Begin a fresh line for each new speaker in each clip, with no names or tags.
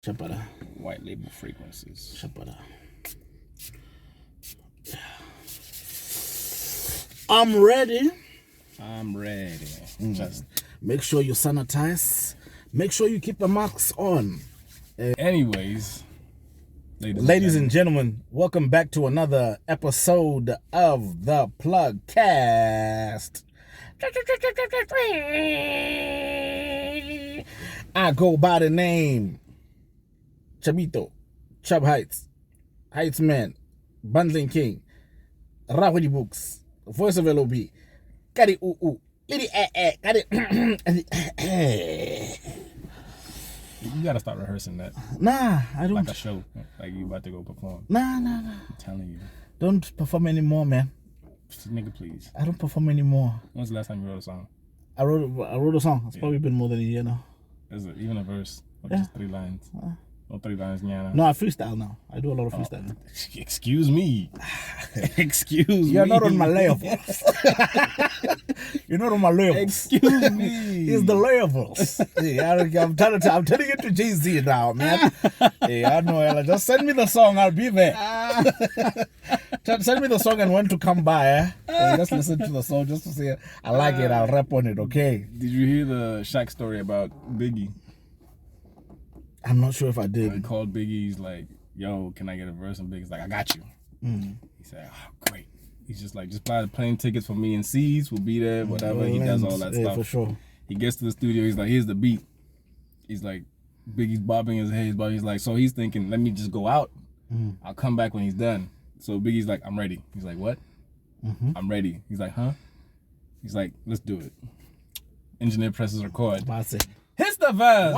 Chapada.
White label fragrances.
Chapada. I'm ready.
Just
Make sure you sanitize. Make sure you keep the masks on.
anyways,
Ladies and gentlemen, welcome back to another episode of the PlugCast. I go by the name Chabito, Chub Heights, Heights Man, Bundling King, Rawadi Books, Voice of LOB, Kari Kari
You gotta start rehearsing that.
Nah, I don't.
Like a show, like you about to go perform.
Nah.
I'm telling you.
Don't perform anymore, man.
Nigga, please.
I don't perform anymore.
When's the last time you wrote a song?
I wrote a song. It's probably been more than a year now.
Is it even a verse? Or just 3 lines? Or 3 lines, yeah.
No, I freestyle now. I do a lot of freestyle.
Excuse me. Excuse me.
You're not on my levels. You're not on my levels.
Excuse me.
It's the levels. Yeah, I'm telling you to Jay-Z now, man. Yeah, I know. Ella. Just send me the song. I'll be there. Send me the song and when to come by. Just listen to the song just to say I like it. I'll rap on it. Okay.
Did you hear the Shaq story about Biggie?
I'm not sure if I did.
He called Biggie. He's like, "Yo, can I get a verse?" And Biggie's like, "I got you." He said, "Oh, great." He's just like, "Just buy the plane tickets for me and C's. We'll be there. Whatever." He does all that stuff
for sure.
He gets to the studio. He's like, "Here's the beat." He's like, Biggie's bobbing his head, but he's like, so he's thinking, "Let me just go out. I'll come back when he's done." So Biggie's like, "I'm ready." He's like, "What?" "I'm ready." He's like, "Huh?" He's like, "Let's do it." Engineer presses record. Hits the verse.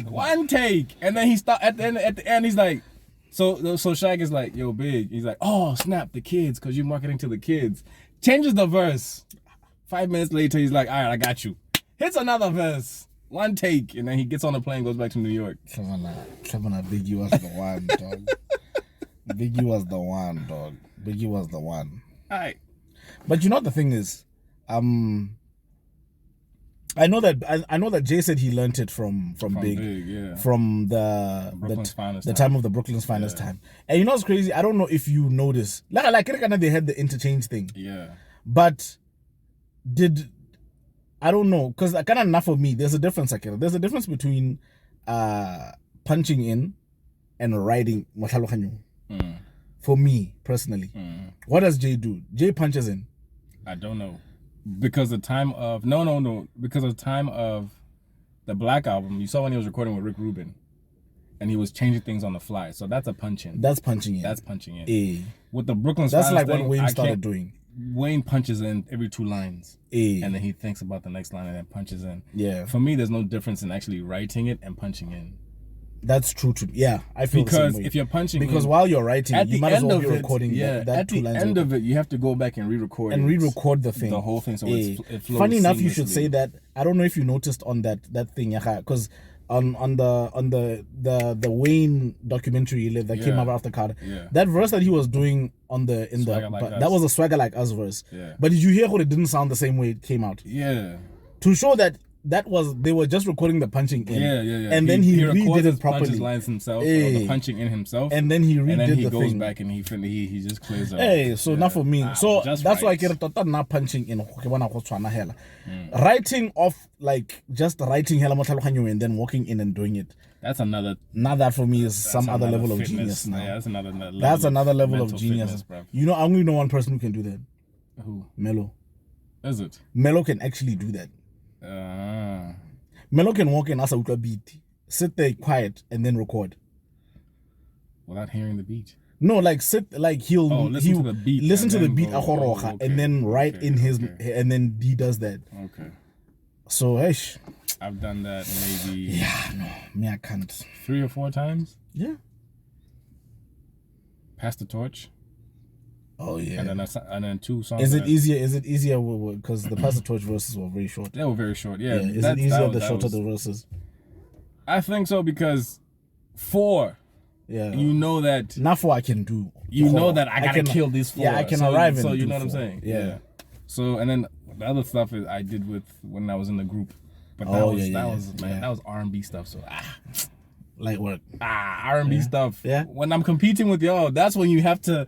One take. And then he stopped at the end. He's like, so Shaq is like, "Yo, Big." He's like, "Oh, snap, the kids, because you're marketing to the kids." Changes the verse. 5 minutes later, he's like, "All right, I got you." Hits another verse. One take. And then he gets on the plane, goes back to New York.
Biggie was the one, dog. Biggie was the one, dog. Biggie was the one.
All right.
But you know what the thing is? I know that Jay said he learned it from Big,
yeah.
from the time of the Brooklyn's finest time. And you know what's crazy? I don't know if you noticed. Like they had the interchange thing.
Yeah.
But I don't know, because kind of enough for me. There's a difference. There's a difference between punching in and writing. For me personally, what does Jay do? Jay punches in.
I don't know. Because the time of because of the time of the Black album, you saw when he was recording with Rick Rubin, and he was changing things on the fly. So that's a punch in.
That's punching in.
With the Brooklyn's
that's
finest
like
thing,
what Wayne started doing.
Wayne punches in every 2 lines, and then he thinks about the next line and then punches in.
Yeah.
For me, there's no difference in actually writing it and punching in.
That's true. Yeah, I feel
because
the same way.
If you're punching,
because while you're writing, you might as well be recording that
at
2 lines.
At the end of it, you have to go back and re-record
the thing,
the whole thing, so it flows.
Funny enough,
seamlessly.
you should say that. I don't know if you noticed on that thing, because on the Wayne documentary that came out after Carter, that verse that he was doing that was a Swagger Like Us verse.
Yeah.
But did you hear how it didn't sound the same way it came out?
Yeah.
To show that they were just recording the punching in.
Yeah.
And then he redid it properly.
Punches lines himself, or the punching in himself.
And then he redid the thing.
And then he goes back and he just clears up.
So not for me. So that's why I get not punching in. Writing off, like just writing hela and then walking in and doing it.
That's another.
Not that for me is some other level of genius now.
Yeah,
that's another level of genius.
Fitness,
you know, I only know one person who can do that.
Who?
Melo.
Is it?
Melo can actually do that. Melo can walk in as a beat, sit there quiet, and then record
without hearing the beat.
No, like sit, like he'll
listen to the beat,
and then write in his, and then he does that.
Okay.
So
I've done that maybe.
Yeah, no, me I can't.
3 or 4 times.
Yeah.
Pass the torch.
Oh yeah.
And then 2 songs.
Is it easier because the Pass the Torch verses were very short?
They were very short. Yeah.
Is it easier the shorter the verses?
I think so, because 4.
Yeah.
You know that.
Not 4 I can do.
You know that I gotta kill these 4.
Yeah, I can arrive in.
So you know what I'm saying?
Yeah.
So and then the other stuff is I did with when I was in the group, but that was R&B stuff. So
Light work.
R&B stuff.
Yeah.
When I'm competing with y'all, that's when you have to.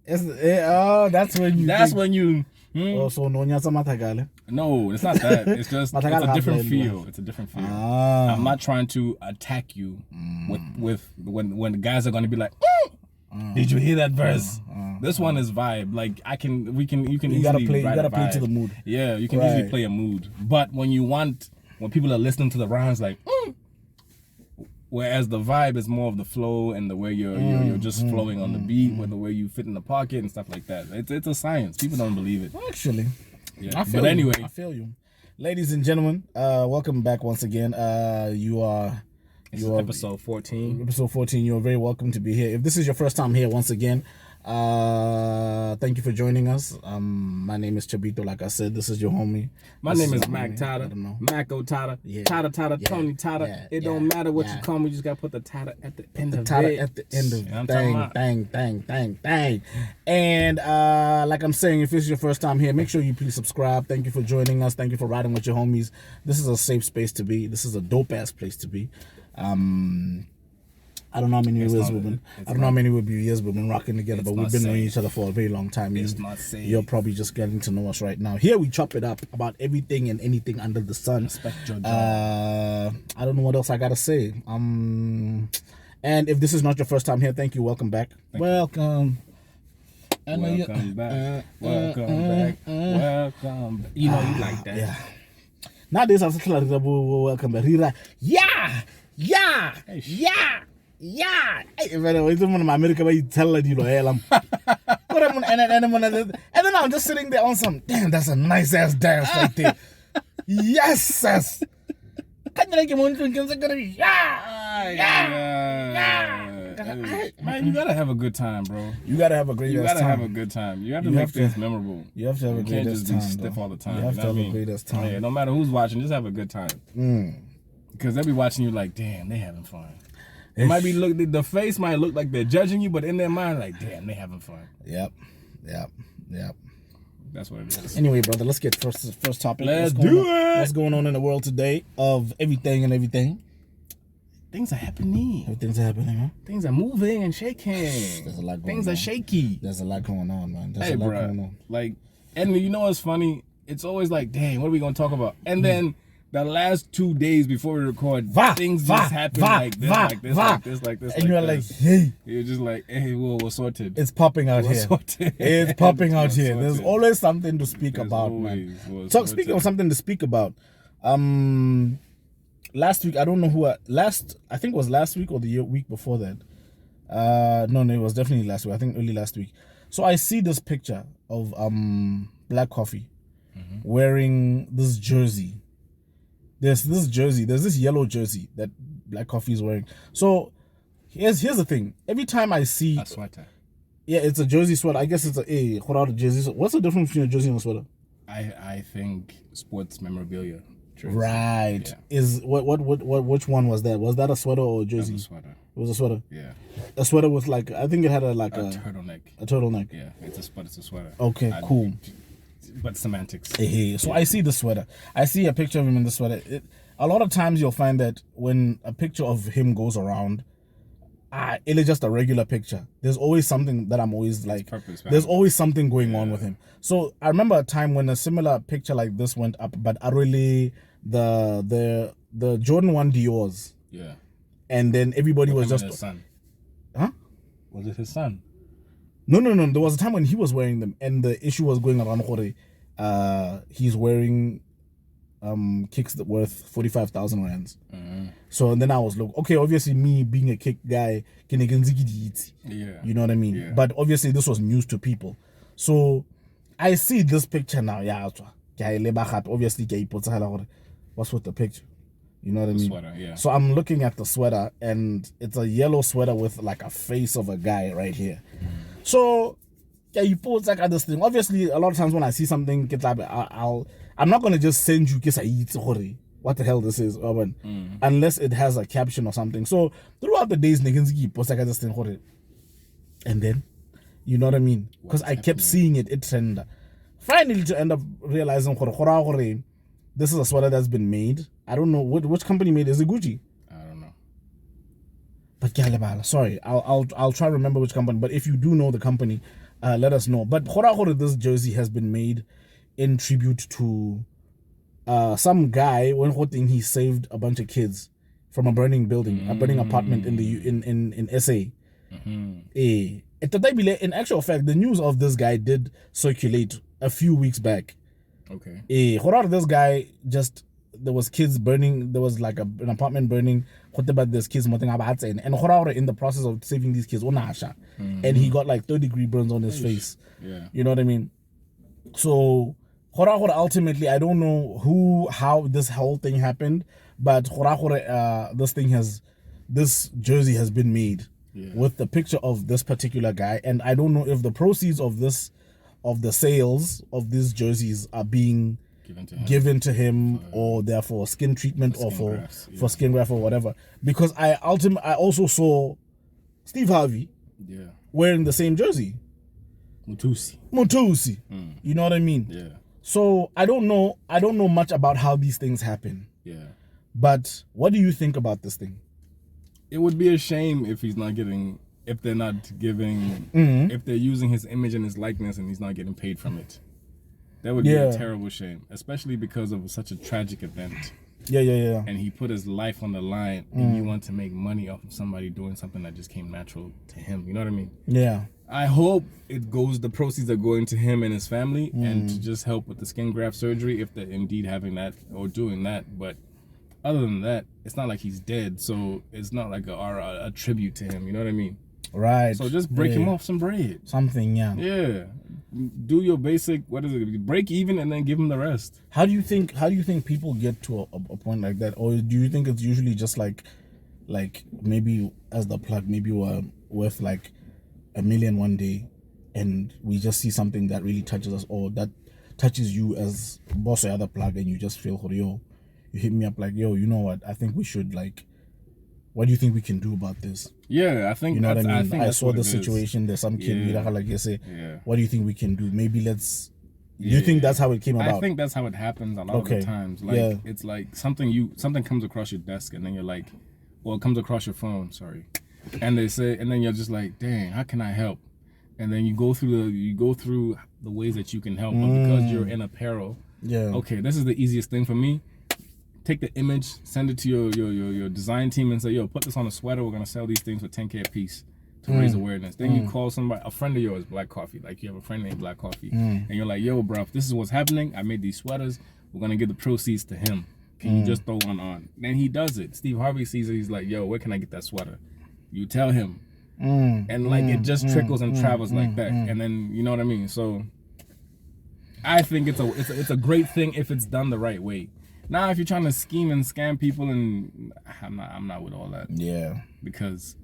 That's when you.
That's when you.
Oh, so no, Matagale.
No, it's not that. It's just it's a different feel. It's a different feel. I'm not trying to attack you with when the guys are gonna be like, did you hear that verse? This one is vibe. Like you can easily
gotta play to the mood.
Yeah, you can easily play a mood. But when people are listening to the rhymes, like, whereas the vibe is more of the flow and the way you're just flowing on the beat, with the way you fit in the pocket and stuff like that. It's a science. People don't believe it.
Actually,
yeah. But anyway,
I feel you, ladies and gentlemen. Welcome back once again. You are
episode 14.
Episode 14. You are very welcome to be here. If this is your first time here, once again, thank you for joining us. My name is Chabito. Like I said, this is your homie.
My name is Mac Tata. Mako Tata. Tata, Tony Tata. It don't matter what you call me. You just gotta put the Tata at the end of it.
Tata at the end of bang. And like I'm saying, if this is your first time here, make sure you please subscribe. Thank you for joining us. Thank you for riding with your homies. This is a safe space to be. This is a dope ass place to be. I don't know how many years we've been rocking together, but we've been knowing each other for a very long time. You're probably just getting to know us right now. Here we chop it up about everything and anything under the sun.
Respect your job.
I don't know what else I gotta say. And if this is not your first time here, thank you. Welcome back. Welcome back.
You know you like that.
Yeah. Nowadays I'm still like welcome back. Yeah. Hey, man, it's one of my America where you tell it, you know, and then I'm just sitting there on some, damn, that's a nice ass dance right there. Yes.
Man, you gotta have a good time, bro.
You gotta have a great
time.
have
a good time. You have to make things memorable.
You have to have a great time. You can't just be
stiff all the time.
You have to have a great time.
Yeah, no matter who's watching, just have a good time. Because they'll be watching you like, damn, they having fun. It might be the face might look like they're judging you, but in their mind, like, damn, they having fun.
Yep.
That's what it is.
Anyway, brother, let's get first topic.
Let's do it.
What's going on in the world today of everything and everything?
Things are happening.
Things are happening, huh?
Things are moving and shaking.
There's a lot going on.
Things are shaky.
There's a lot going on, man. There's a lot going on.
Like, and you know what's funny? It's always like, dang, what are we going to talk about? And then the last 2 days before we record, things just happen like this.
And you're like, hey.
You're just like, hey, we're sorted.
It's popping out here.
Sorted.
It's popping out here. There's always something to speak about, man. So speaking of something to speak about, last week, I don't know I think it was last week or the week before that. No, it was definitely last week. I think early last week. So I see this picture of Black Coffee wearing this jersey. There's this yellow jersey that Black Coffee is wearing. So here's the thing. Every time I see
a sweater.
Yeah, it's a jersey sweater. I guess it's a jersey. What's the difference between a jersey and a sweater?
I think sports memorabilia. Jersey.
Right. Yeah. Is which one was that? Was that a sweater or a jersey?
That was a sweater. It
was a sweater.
Yeah.
A sweater with like, I think it had a
turtleneck.
A turtleneck.
Yeah, it's a sweater.
Okay, cool.
But semantics.
So I see the sweater. I see a picture of him in the sweater. A lot of times you'll find that when a picture of him goes around, it is just a regular picture. There's always something that I'm always like, there's always something going on with him. So I remember a time when a similar picture like this went up, but I really, the Jordan 1 Dior's.
Yeah.
And then everybody was just...
His son.
Huh?
Was it his son?
No. There was a time when he was wearing them, and the issue was going around he's wearing kicks that worth 45,000 rands. So then I was like, okay, obviously me being a kick guy, you know what I mean?
Yeah.
But obviously this was news to people. So I see this picture now. Obviously, what's with the picture? You know what I mean?
Sweater, yeah.
So I'm looking at the sweater, and it's a yellow sweater with like a face of a guy right here. So you put like this thing. Obviously, a lot of times when I see something, I'm not gonna just send you what the hell this is, unless it has a caption or something. So throughout the days, post like this thing, and then you know what I mean? Because I kept seeing it trend. Finally, to end up realizing this is a sweater that's been made. I don't know which company made it. Is it Gucci?
I don't know.
But sorry, I'll try to remember which company. But if you do know the company, let us know. But this jersey has been made in tribute to some guy when he saved a bunch of kids from a burning building, a burning apartment in SA. In actual fact, the news of this guy did circulate a few weeks back.
Okay.
This guy there was kids burning, there was like an apartment burning, there's kids and in the process of saving these kids, and he got like 30-degree burns on his face.
Yeah.
You know what I mean? So ultimately, I don't know how this whole thing happened, but this jersey has been made with the picture of this particular guy, and I don't know if the proceeds of the sales of these jerseys are being given to him or they're for skin treatment or for skin graft or whatever. Because I also saw Steve Harvey wearing the same jersey. Mutusi. You know what I mean?
Yeah.
So I don't know much about how these things happen.
Yeah.
But what do you think about this thing?
It would be a shame if they're not giving, if they're using his image and his likeness and he's not getting paid from it. That would be a terrible shame, especially because of such a tragic event.
Yeah.
And he put his life on the line, and you want to make money off of somebody doing something that just came natural to him. You know what I mean?
Yeah.
I hope the proceeds are going to him and his family and to just help with the skin graft surgery if they're indeed having that or doing that. But other than that, it's not like he's dead, so it's not like a tribute to him. You know what I mean?
Right.
So just break him off some bread.
Something, yeah.
Yeah. Do your basic, break even and then give him the rest.
How do you think people get to a point like that? Or do you think it's usually just like maybe as the plug, maybe we're worth like $1 million one day and we just see something that really touches us or that touches you as boss or other plug and you just feel, yo, you hit me up like, yo, you know what? I think we should what do you think we can do about this?
Yeah, I think,
you know what I mean? I saw the
this
situation. There's some kid, like you say, what do you think we can do? Maybe do you think that's how it came about?
I think that's how it happens a lot of the times. Like, it's like something comes across your desk and then you're like, well, it comes across your phone, sorry. And they say, and then you're just like, dang, how can I help? And then you go through the ways that you can help, but because you're in apparel, okay, this is the easiest thing for me. Take the image, send it to your design team and say, yo, put this on a sweater. We're going to sell these things for $10K a piece to raise awareness. Then you call somebody, a friend of yours, Black Coffee. Like you have a friend named Black Coffee. And you're like, yo, bro, this is what's happening. I made these sweaters. We're going to give the proceeds to him. Can you just throw one on? Then he does it. Steve Harvey sees it. He's like, yo, where can I get that sweater? You tell him. And it just trickles and travels like that. And then, you know what I mean? So I think it's a great thing if it's done the right way. Now, if you're trying to scheme and scam people, and I'm not with all that. Yeah. Because,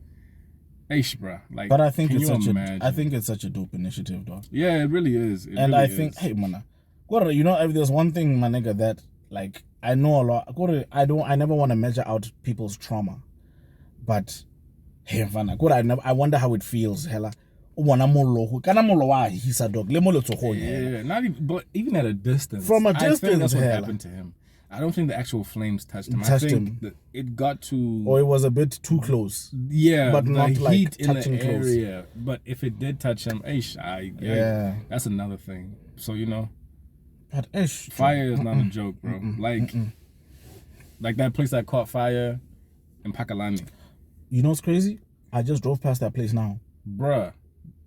bruh, like,
but I think it's such a dope initiative, though.
Yeah, it really is.
I think, hey, man, you know, if there's one thing, my nigga, that like I know a lot. I never want to measure out people's trauma, but hey, I wonder how it feels, hella. Yeah, not
even, but even at a distance.
From a distance,
I think that's what happened to him. I don't think the actual flames touched him. I think it got to...
Or it was a bit too close.
Yeah,
but not like
heat
touching
in the
close.
area. But if it did touch him, that's another thing. So, you know,
but
fire is not a joke, bro. Like that place that caught fire in Pakalani.
You know what's crazy? I just drove past that place now.
Bruh.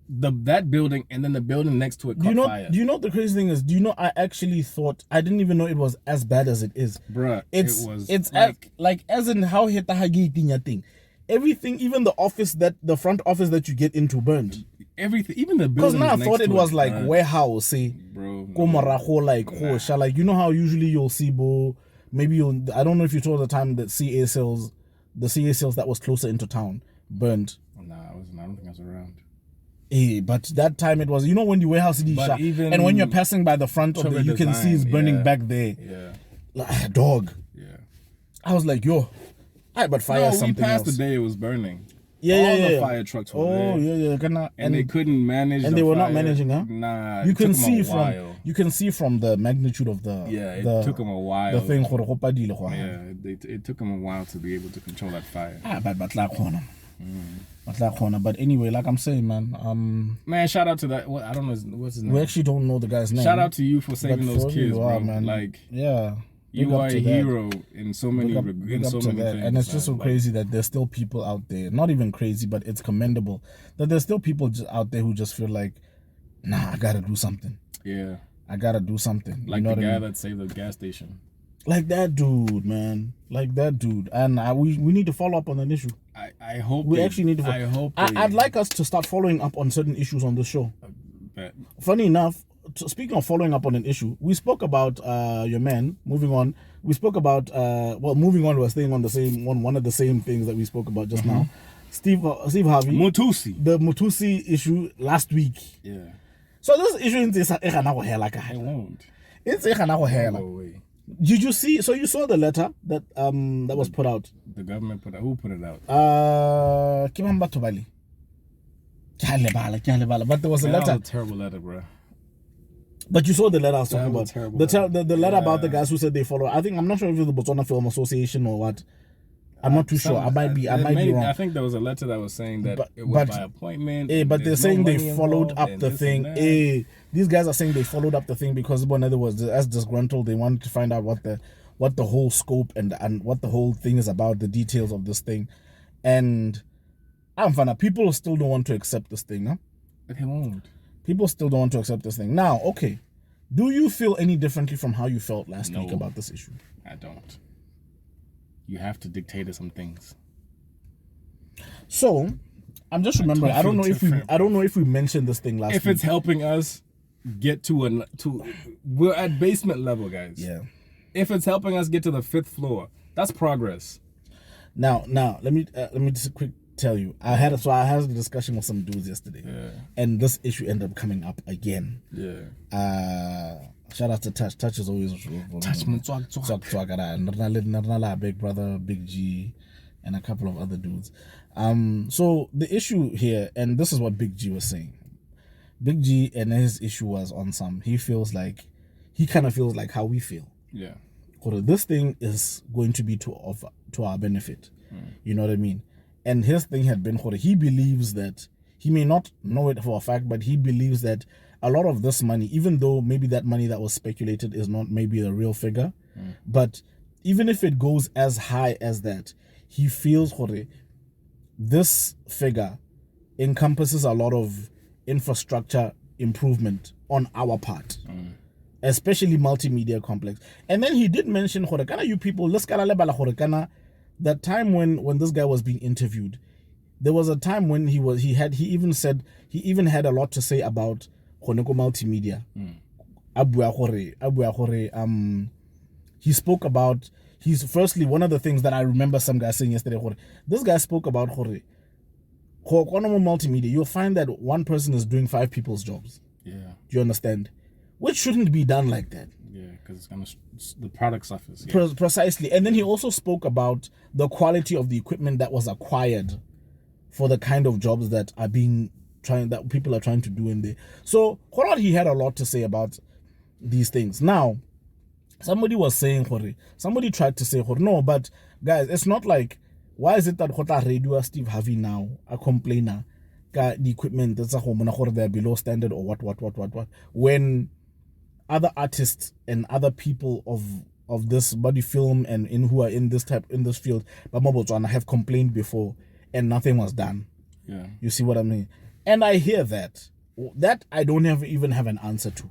That building and then the building next to it caught fire.
Do you know what the crazy thing is? Do you know I actually thought I didn't even know it was as bad as it is.
Bruh,
it's like as in how thing. Everything, even the front office that you get into burned.
Everything, even the building.
Because now I thought it was like warehouse, say,
bro.
Like you know how usually you'll see, maybe I don't know if you told the time that CA sales that was closer into town burned.
Nah, I don't think I was around.
But that time it was, you know, when the warehouse is shut, and when you're passing by the front of it, you can see it's burning back there.
Yeah.
Like, dog.
Yeah.
I was like, yo, but fire something else.
We passed the day it was burning.
All
the fire trucks were there. And they couldn't manage.
And they were not managing, huh?
Nah.
You can see from the magnitude of the.
Yeah, it took them a while.
The thing.
Yeah, it took them a while to be able to control that fire.
But anyway, like I'm saying, man.
Man, shout out to that. What, I don't know what's his name.
We actually don't know the guy's name.
Shout out to you for saving those kids, bro.
Man.
Like,
yeah,
you are a hero in so many things.
And it's just so crazy that there's still people out there. Not even crazy, but it's commendable that there's still people out there who just feel like, nah, I gotta do something.
Yeah,
I gotta do something.
Like the guy that saved the gas station.
Like that dude, man. Like that dude. And we need to follow up on that issue.
I hope
we actually need to.
I hope.
I'd like us to start following up on certain issues on the show. Funny enough, speaking of following up on an issue, we spoke about your man. Moving on, we spoke about moving on. We're staying on the same one of the same things that we spoke about just now. Steve Harvey, the Mutusi issue last week.
Yeah.
So this issue is I
won't.
It's Did you see? So you saw the letter that that was put out.
The government put out. Who put it out?
Kimamba Tobali. But there was a letter.
That was a terrible letter, bro.
But you saw the letter I was talking about.
Terrible
the letter about the guys who said they follow. I'm not sure if it was the Botswana Film Association or what. I'm not too sure. I might be wrong.
I think there was a letter that was saying that it was by appointment.
But they're saying they followed up the thing. These guys are saying they followed up the thing because, in other words, as disgruntled, they wanted to find out what the whole scope and what the whole thing is about, the details of this thing. And I'm fine. People still don't want to accept this thing, huh?
They won't.
People still don't want to accept this thing. Now, okay. Do you feel any differently from how you felt last week about this issue?
I don't. You have to dictate some things.
So, I'm just remembering. I don't know if we mentioned this thing last week.
If it's helping us get to we're at basement level, guys.
Yeah.
If it's helping us get to the 5th floor, that's progress.
Now, let me just quick tell you. I had a discussion with some dudes yesterday, and this issue ended up coming up again.
Yeah.
Shout out to Touch. Touch is always Big Brother, Big G, and a couple of other dudes. So the issue here, and this is what Big G was saying. Big G and his issue was on some. He kind of feels like how we feel.
Yeah.
This thing is going to be to our benefit. You know what I mean? And his thing had been, he believes that, he may not know it for a fact, but he believes that a lot of this money, even though maybe that money that was speculated is not maybe a real figure, but even if it goes as high as that, he feels, this figure encompasses a lot of infrastructure improvement on our part. Especially multimedia complex. And then he did mention, you people, that time when this guy was being interviewed, there was a time when he even had a lot to say about multimedia. He spoke about, firstly, one of the things that I remember some guy saying yesterday, this guy spoke about multimedia. You'll find that one person is doing 5 people's jobs.
Yeah.
Do you understand? Which shouldn't be done like that.
Yeah, because the product suffers. Yeah.
Precisely. And then he also spoke about the quality of the equipment that was acquired for the kind of jobs that people are trying to do in there. So he had a lot to say about these things. Now, somebody tried to say, no, but guys, it's not like, why is it that radio Steve Harvey now a complainer the equipment that's they're below standard or what when other artists and other people of this body film and who are in this field but Botswana have complained before and nothing was done.
Yeah.
You see what I mean? And I hear that I don't even have an answer to.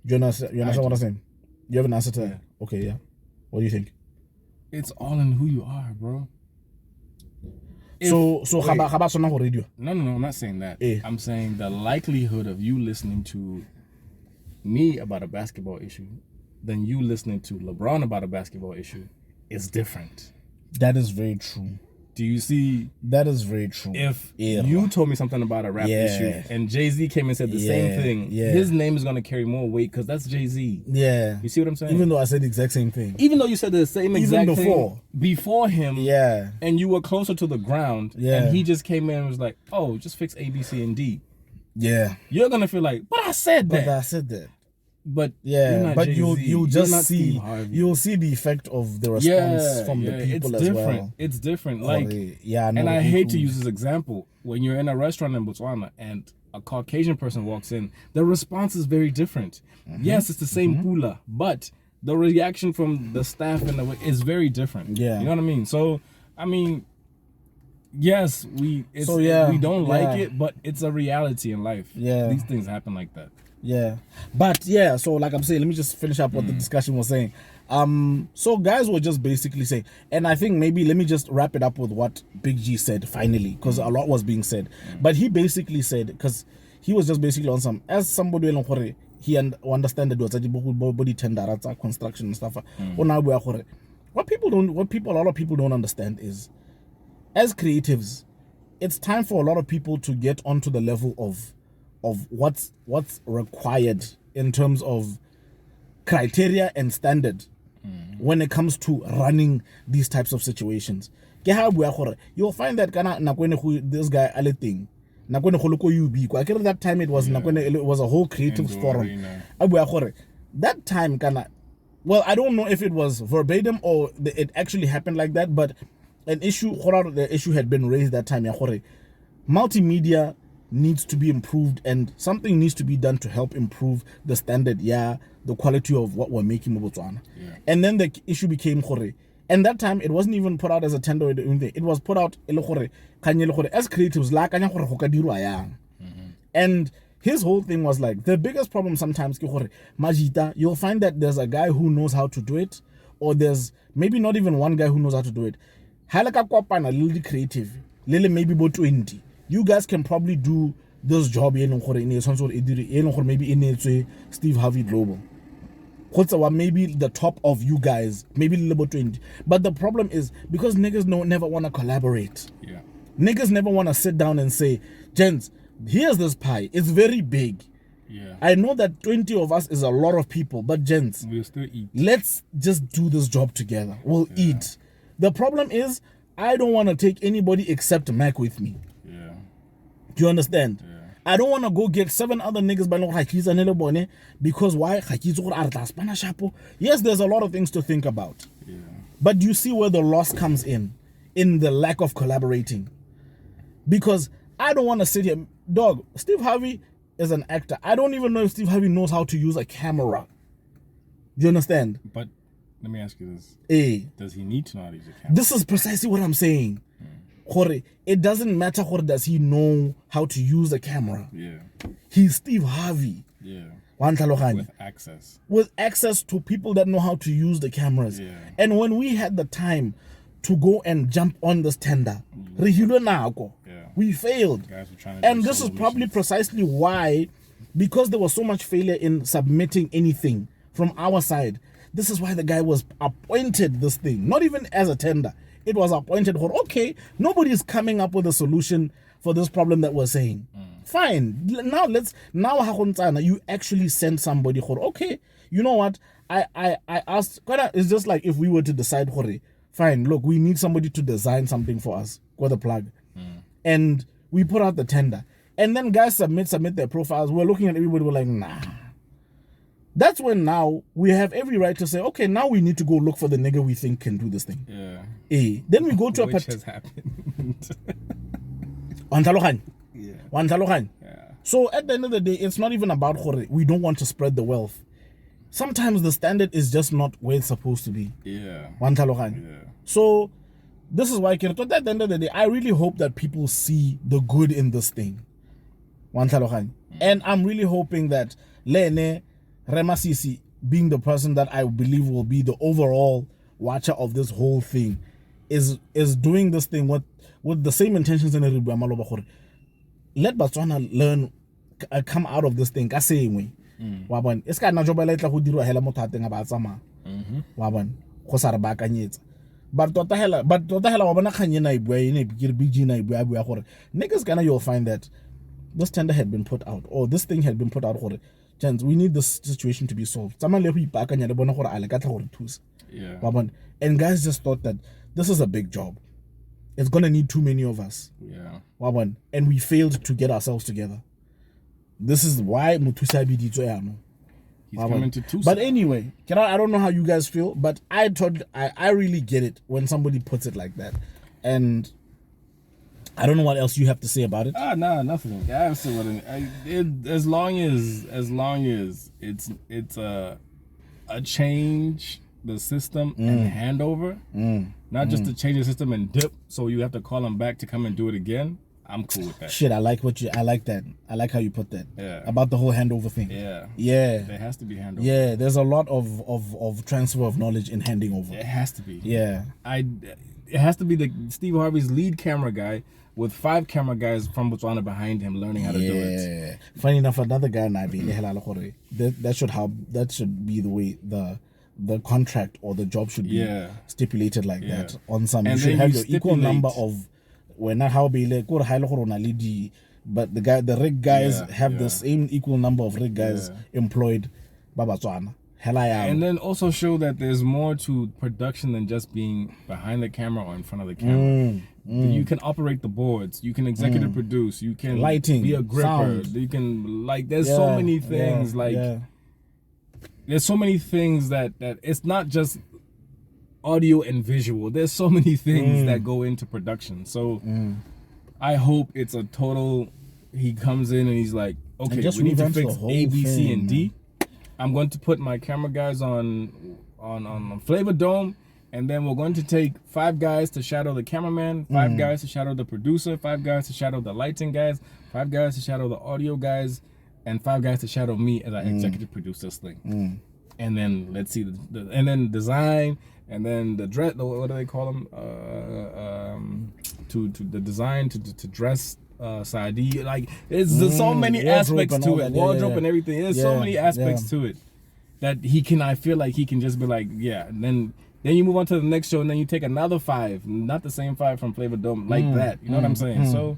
Do you understand what I'm saying? You have an answer to that? Okay, yeah. What do you think?
It's all in who you are, bro.
So radio?
No, I'm not saying that. I'm saying the likelihood of you listening to me about a basketball issue than you listening to LeBron about a basketball issue is different.
That is very true.
Do you see?
That is very true.
If you told me something about a rap issue and Jay-Z came and said the same thing, his name is going to carry more weight because that's Jay-Z.
Yeah.
You see what I'm saying?
Even though I said the exact same thing.
Even though you said the same exact thing before him.
Yeah.
And you were closer to the ground. Yeah. And he just came in and was like, oh, just fix A, B, C, and D.
Yeah.
You're going to feel like, but I said that.
But
But
Yeah,
you're not
but
Jay-Z.
you'll just
You're not
see
Steve Harvey.
you'll see the effect of the response from the people
it's
as
different.
well.
It's different. Like,
yeah,
and I hate to use this example. When you're in a restaurant in Botswana and a Caucasian person walks in, the response is very different. Yes, it's the same pula, but the reaction from the staff and is very different.
Yeah,
you know what I mean. So, I mean, yes, we don't like it, but it's a reality in life.
Yeah,
these things happen like that.
Yeah, but yeah, so like I'm saying, let me just finish up what the discussion was saying. So guys were just basically saying, and I think maybe let me just wrap it up with what Big G said finally, because a lot was being said. But he basically said, because he was just basically on some, as somebody he understand that body tender construction and stuff. What a lot of people don't understand is, as creatives, it's time for a lot of people to get onto the level of what's required in terms of criteria and standard when it comes to running these types of situations. You'll find that this guy Aleting that time it was it was a whole creative forum. That time well, I don't know if it was verbatim or it actually happened like that, but the issue had been raised that time. Multimedia needs to be improved, and something needs to be done to help improve the standard, the quality of what we're making in Botswana. And then the issue became and that time it wasn't even put out as a tender or anything. It was put out as creatives and his whole thing was like, the biggest problem sometimes Majita, you'll find that there's a guy who knows how to do it, or there's maybe not even one guy who knows how to do it. Little creative, little maybe about 20. You guys can probably do this job maybe in Steve Harvey Global. Maybe the top of you guys, maybe level 20. But the problem is, because niggas never want to collaborate.
Yeah.
Niggas never want to sit down and say, gents, here's this pie. It's very big.
Yeah.
I know that 20 of us is a lot of people, but gents,
we'll still eat.
Let's just do this job together. We'll eat. The problem is, I don't want to take anybody except Mac with me.
Yeah.
Do you understand?
Yeah.
I don't want to go get 7 other niggas by no because why? Yes, there's a lot of things to think about.
Yeah.
But you see where the loss comes in the lack of collaborating. Because I don't want to sit here. Dog, Steve Harvey is an actor. I don't even know if Steve Harvey knows how to use a camera. Do you understand?
But let me ask you this. Does he need to know how to use a camera?
This is precisely what I'm saying. It doesn't matter does he know how to use a camera.
Yeah.
He's Steve Harvey.
Yeah.
With
access. With
access to people that know how to use the cameras.
Yeah.
And when we had the time to go and jump on this tender, we failed.
Guys were trying to
and this is probably precisely why, because there was so much failure in submitting anything from our side, this is why the guy was appointed this thing. Not even as a tender. It was appointed for, okay, nobody's coming up with a solution for this problem that we're saying. Fine. Now you actually send somebody, okay, you know what? I asked, it's just like if we were to decide, fine, look, we need somebody to design something for us, go the plug. And we put out the tender. And then guys submit their profiles. We're looking at everybody, we're like, nah. That's when now we have every right to say, okay, now we need to go look for the nigga we think can do this thing.
Yeah.
Then we go to
Which has happened.
Yeah. So at the end of the day, it's not even about we don't want to spread the wealth. Sometimes the standard is just not where it's supposed to be.
Yeah.
So this is why at the end of the day, I really hope that people see the good in this thing. And I'm really hoping that Lene Remasisi, being the person that I believe will be the overall watcher of this whole thing, is doing this thing with the same intentions in the let Botswana learn, come out of this thing. Same way. It's kind of job like who did hela motho teng about sama. Go sa re ba kanyetsa. But tota hela wa bona khanye na ibua ine big na ibua gore niggas gonna, you'll find that this tender had been put out, or this thing had been put out gore. Gents, we need this situation to be solved.
Yeah.
And guys just thought that this is a big job. It's gonna need too many of us.
Yeah.
And we failed to get ourselves together. This is why Mutusa Bidito.
He's coming to Tucson.
But anyway, I don't know how you guys feel, but I really get it when somebody puts it like that. And I don't know what else you have to say about it.
Nah, nothing. I have to say what as long as it's a change the system and handover, not just to change the system and dip, so you have to call them back to come and do it again. I'm cool with that.
Shit, I like that. I like how you put that.
Yeah.
About the whole handover thing.
Yeah.
There
has to be handover.
Yeah, there's a lot of transfer of knowledge in handing over.
It has to be.
Yeah.
It has to be the Steve Harvey's lead camera guy with 5 camera guys from Botswana behind him learning how to do it.
Funny enough, another guy that should be the way the contract or the job should be stipulated like that on some. You should have your equal number of when how be like but the rig guys have the same equal number of rig guys employed by Botswana.
And then also show that there's more to production than just being behind the camera or in front of the camera. You can operate the boards. You can executive produce. You can
lighting,
be a gripper.
sound.
You can there's so many things there's so many things that it's not just audio and visual. There's so many things that go into production. So I hope it's a total. He comes in and he's like, okay, we need to fix A, B, C, and D. I'm going to put my camera guys on Flavor Dome, and then we're going to take 5 guys to shadow the cameraman, 5 guys to shadow the producer, 5 guys to shadow the lighting guys, 5 guys to shadow the audio guys, and 5 guys to shadow me as I executive produce this thing. And then let's see and then design, and then the dress. What do they call them? To the design to dress. Saadi, like there's so many aspects to it, wardrobe and everything. There's so many aspects to it that I feel like he can just be like, and then you move on to the next show, and then you take another 5, not the same 5 from Flavor Dome, like that. You know what I'm saying?
So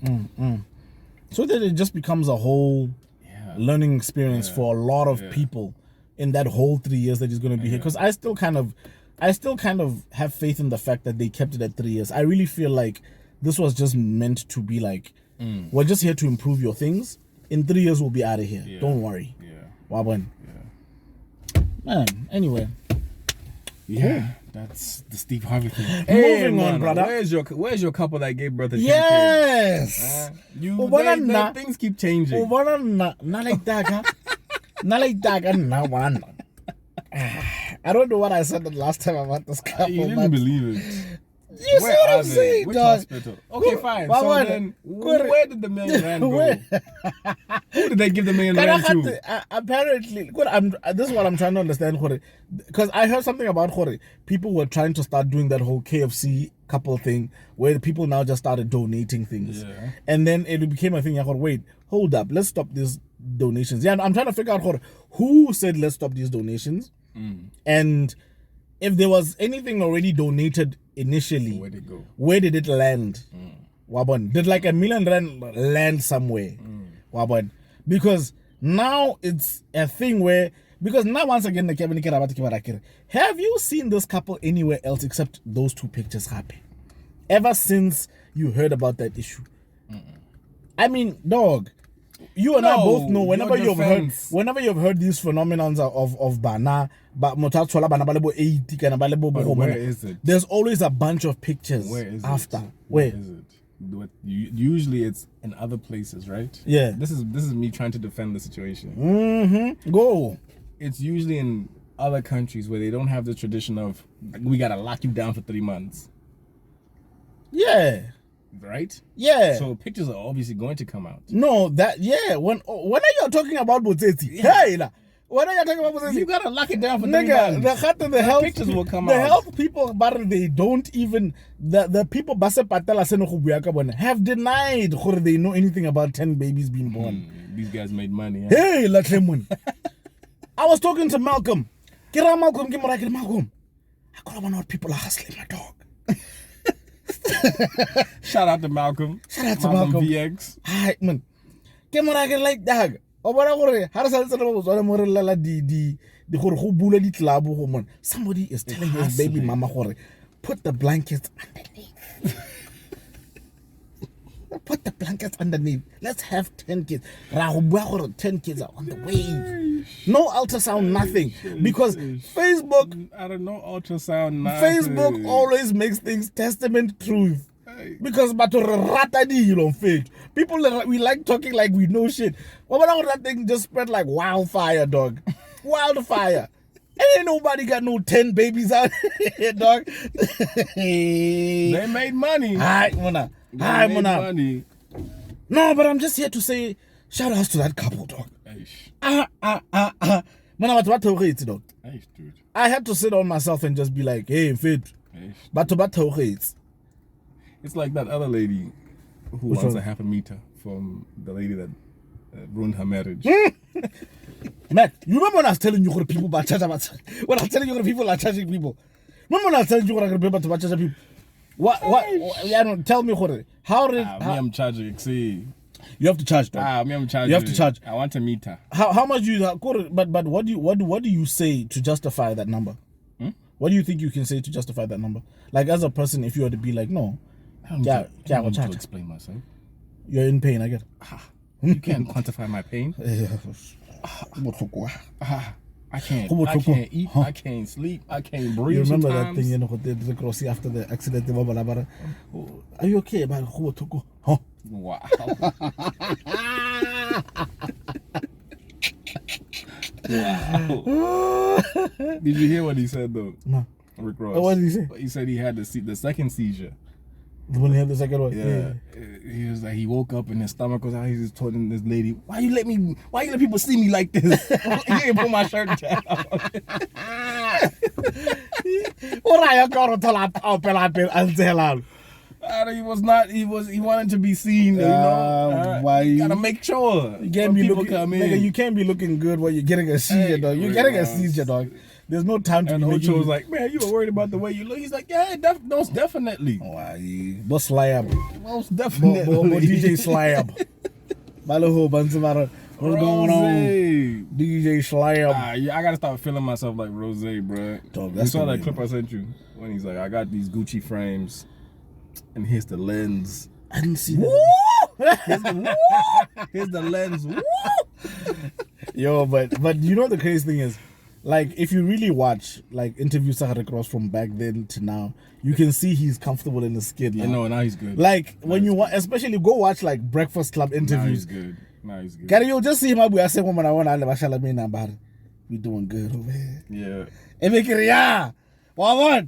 that it just becomes a whole learning experience for a lot of people in that whole 3 years that he's going to be here. Because I still kind of have faith in the fact that they kept it at 3 years. I really feel like this was just meant to be like, we're just here to improve your things. In 3 years, we'll be out of here. Don't worry. Wabon. Man, anyway.
That's the Steve Harvey thing.
Moving on, brother.
Where's your couple that gave birth to 10
kids?
Things keep changing.
Not like that, huh? Not like that, huh? I don't know what I said the last time about this couple.
You didn't believe it.
You see what I'm saying,
Which
dog?
Hospital? Okay, fine. So then, where did the $1 million go? Who did they give the $1 million to?
Apparently, this is what I'm trying to understand, because I heard something about people were trying to start doing that whole KFC couple thing, where the people now just started donating things, and then it became a thing. Wait, hold up, let's stop these donations. I'm trying to figure out who said let's stop these donations, and if there was anything already donated initially,
where'd it go?
Where did it land? Wabon, did like R1 million land somewhere? Wabon, because now it's a thing where, because now once again have you seen this couple anywhere else except those 2 pictures happen? Ever since you heard about that issue? I mean, dog, you and I both know whenever you've heard these phenomenons of bana, but
where is it?
There's always a bunch of pictures after. Where
is it? Usually it's in other places, right?
Yeah.
This is me trying to defend the situation.
Go.
It's usually in other countries where they don't have the tradition of we gotta lock you down for 3 months.
Yeah.
Right?
Yeah.
So pictures are obviously going to come out.
No, when are you talking about Botseti? Hey, when are you talking about Botseti?
You gotta lock it down for 3 months.
The health
pictures will come
out.
The
health people, but they don't even the people have denied they know anything about 10 babies being born.
These guys made money. Huh?
Hey, I was talking to Malcolm. Malcolm. I could have what people are hustling, my dog.
Shout out to Malcolm.
Shout out to Malcolm
VX.
Hi, man. Like that. Somebody is telling his baby mama, put the blankets underneath. Put the blankets underneath. Let's have 10 kids. 10 kids are on the way. No ultrasound, nothing. Because Facebook,
I don't know ultrasound. Nothing.
Facebook always makes things testament truth. Because on fake. People, we like talking like we know shit. Well, but that thing just spread like wildfire, dog. Wildfire. Ain't nobody got no 10 babies out here, dog.
They made money.
Hi, Mona. Hi, Mona. Money. No, but I'm just here to say shout outs to that couple, dog. Mona, what dog? I had to sit on myself and just be like, hey, fit. But
it's like that other lady who wants a half a meter from the lady that ruined her marriage.
Matt, you remember when I was telling you what people about charge about? When I was telling you what people are charging people? Remember when I was telling you what I'm about to charge people? What? Yeah, don't tell me what. How did?
I'm charging. See,
you have to charge. Dog.
I'm charging.
You have to charge.
I want a meter.
How much do you? But what do you say to justify that number? What do you think you can say to justify that number? Like as a person, if you were to be like, no.
I don't need to explain myself.
You're in pain, I get.
You can't quantify my pain. I can't eat. I can't sleep. I can't breathe.
You remember
sometimes.
That thing, the crossy after the accident? Are you okay? Huh?
Wow. Wow. Did you hear what he said though?
No.
Rick Ross.
What did he say?
He said he had the second seizure.
When he had the second one?
Yeah. He was like, he woke up and his stomach was out. He was telling this lady, why you let people see me like this? You ain't put my shirt down. He wanted to be seen, you know.
Why
you gotta make sure.
You can't be looking, nigga, you can't be looking good while you're getting a seizure, dog. You're getting a seizure, dog. There's no time to
be making. And Ocho was like, man, you were worried about the way you look. He's like, yeah, most definitely.
Most slab.
Most definitely.
DJ slab. What's going on? DJ slab.
I gotta start feeling myself like Rose, bro. Dog, you saw that clip I sent you when he's like, I got these Gucci frames, and here's the lens.
I didn't see that.
Here's the lens.
Yo, but you know the crazy thing is, like, if you really watch like interviews of Rick Ross from back then to now, you can see he's comfortable in his skin now.
Yeah, no, now he's good.
Like when you watch, especially go watch like Breakfast Club interviews.
Now he's good.
Can you just see him up? I say, woman, I want to about we doing good over here.
Yeah.
Yeah. What?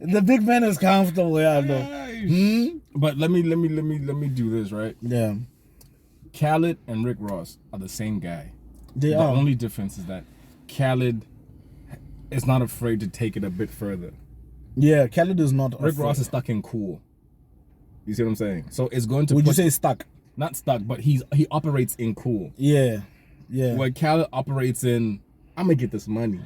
The big man is comfortable, yeah.
But let me do this, right?
Yeah.
Khaled and Rick Ross are the same guy.
The
only difference is that Khaled is not afraid to take it a bit further.
Yeah, Khaled is not.
Rick Ross is stuck in cool. You see what I'm saying? So it's going to.
Would you say stuck?
Not stuck, but he operates in cool.
Yeah.
Where Khaled operates in, I'm gonna get this money.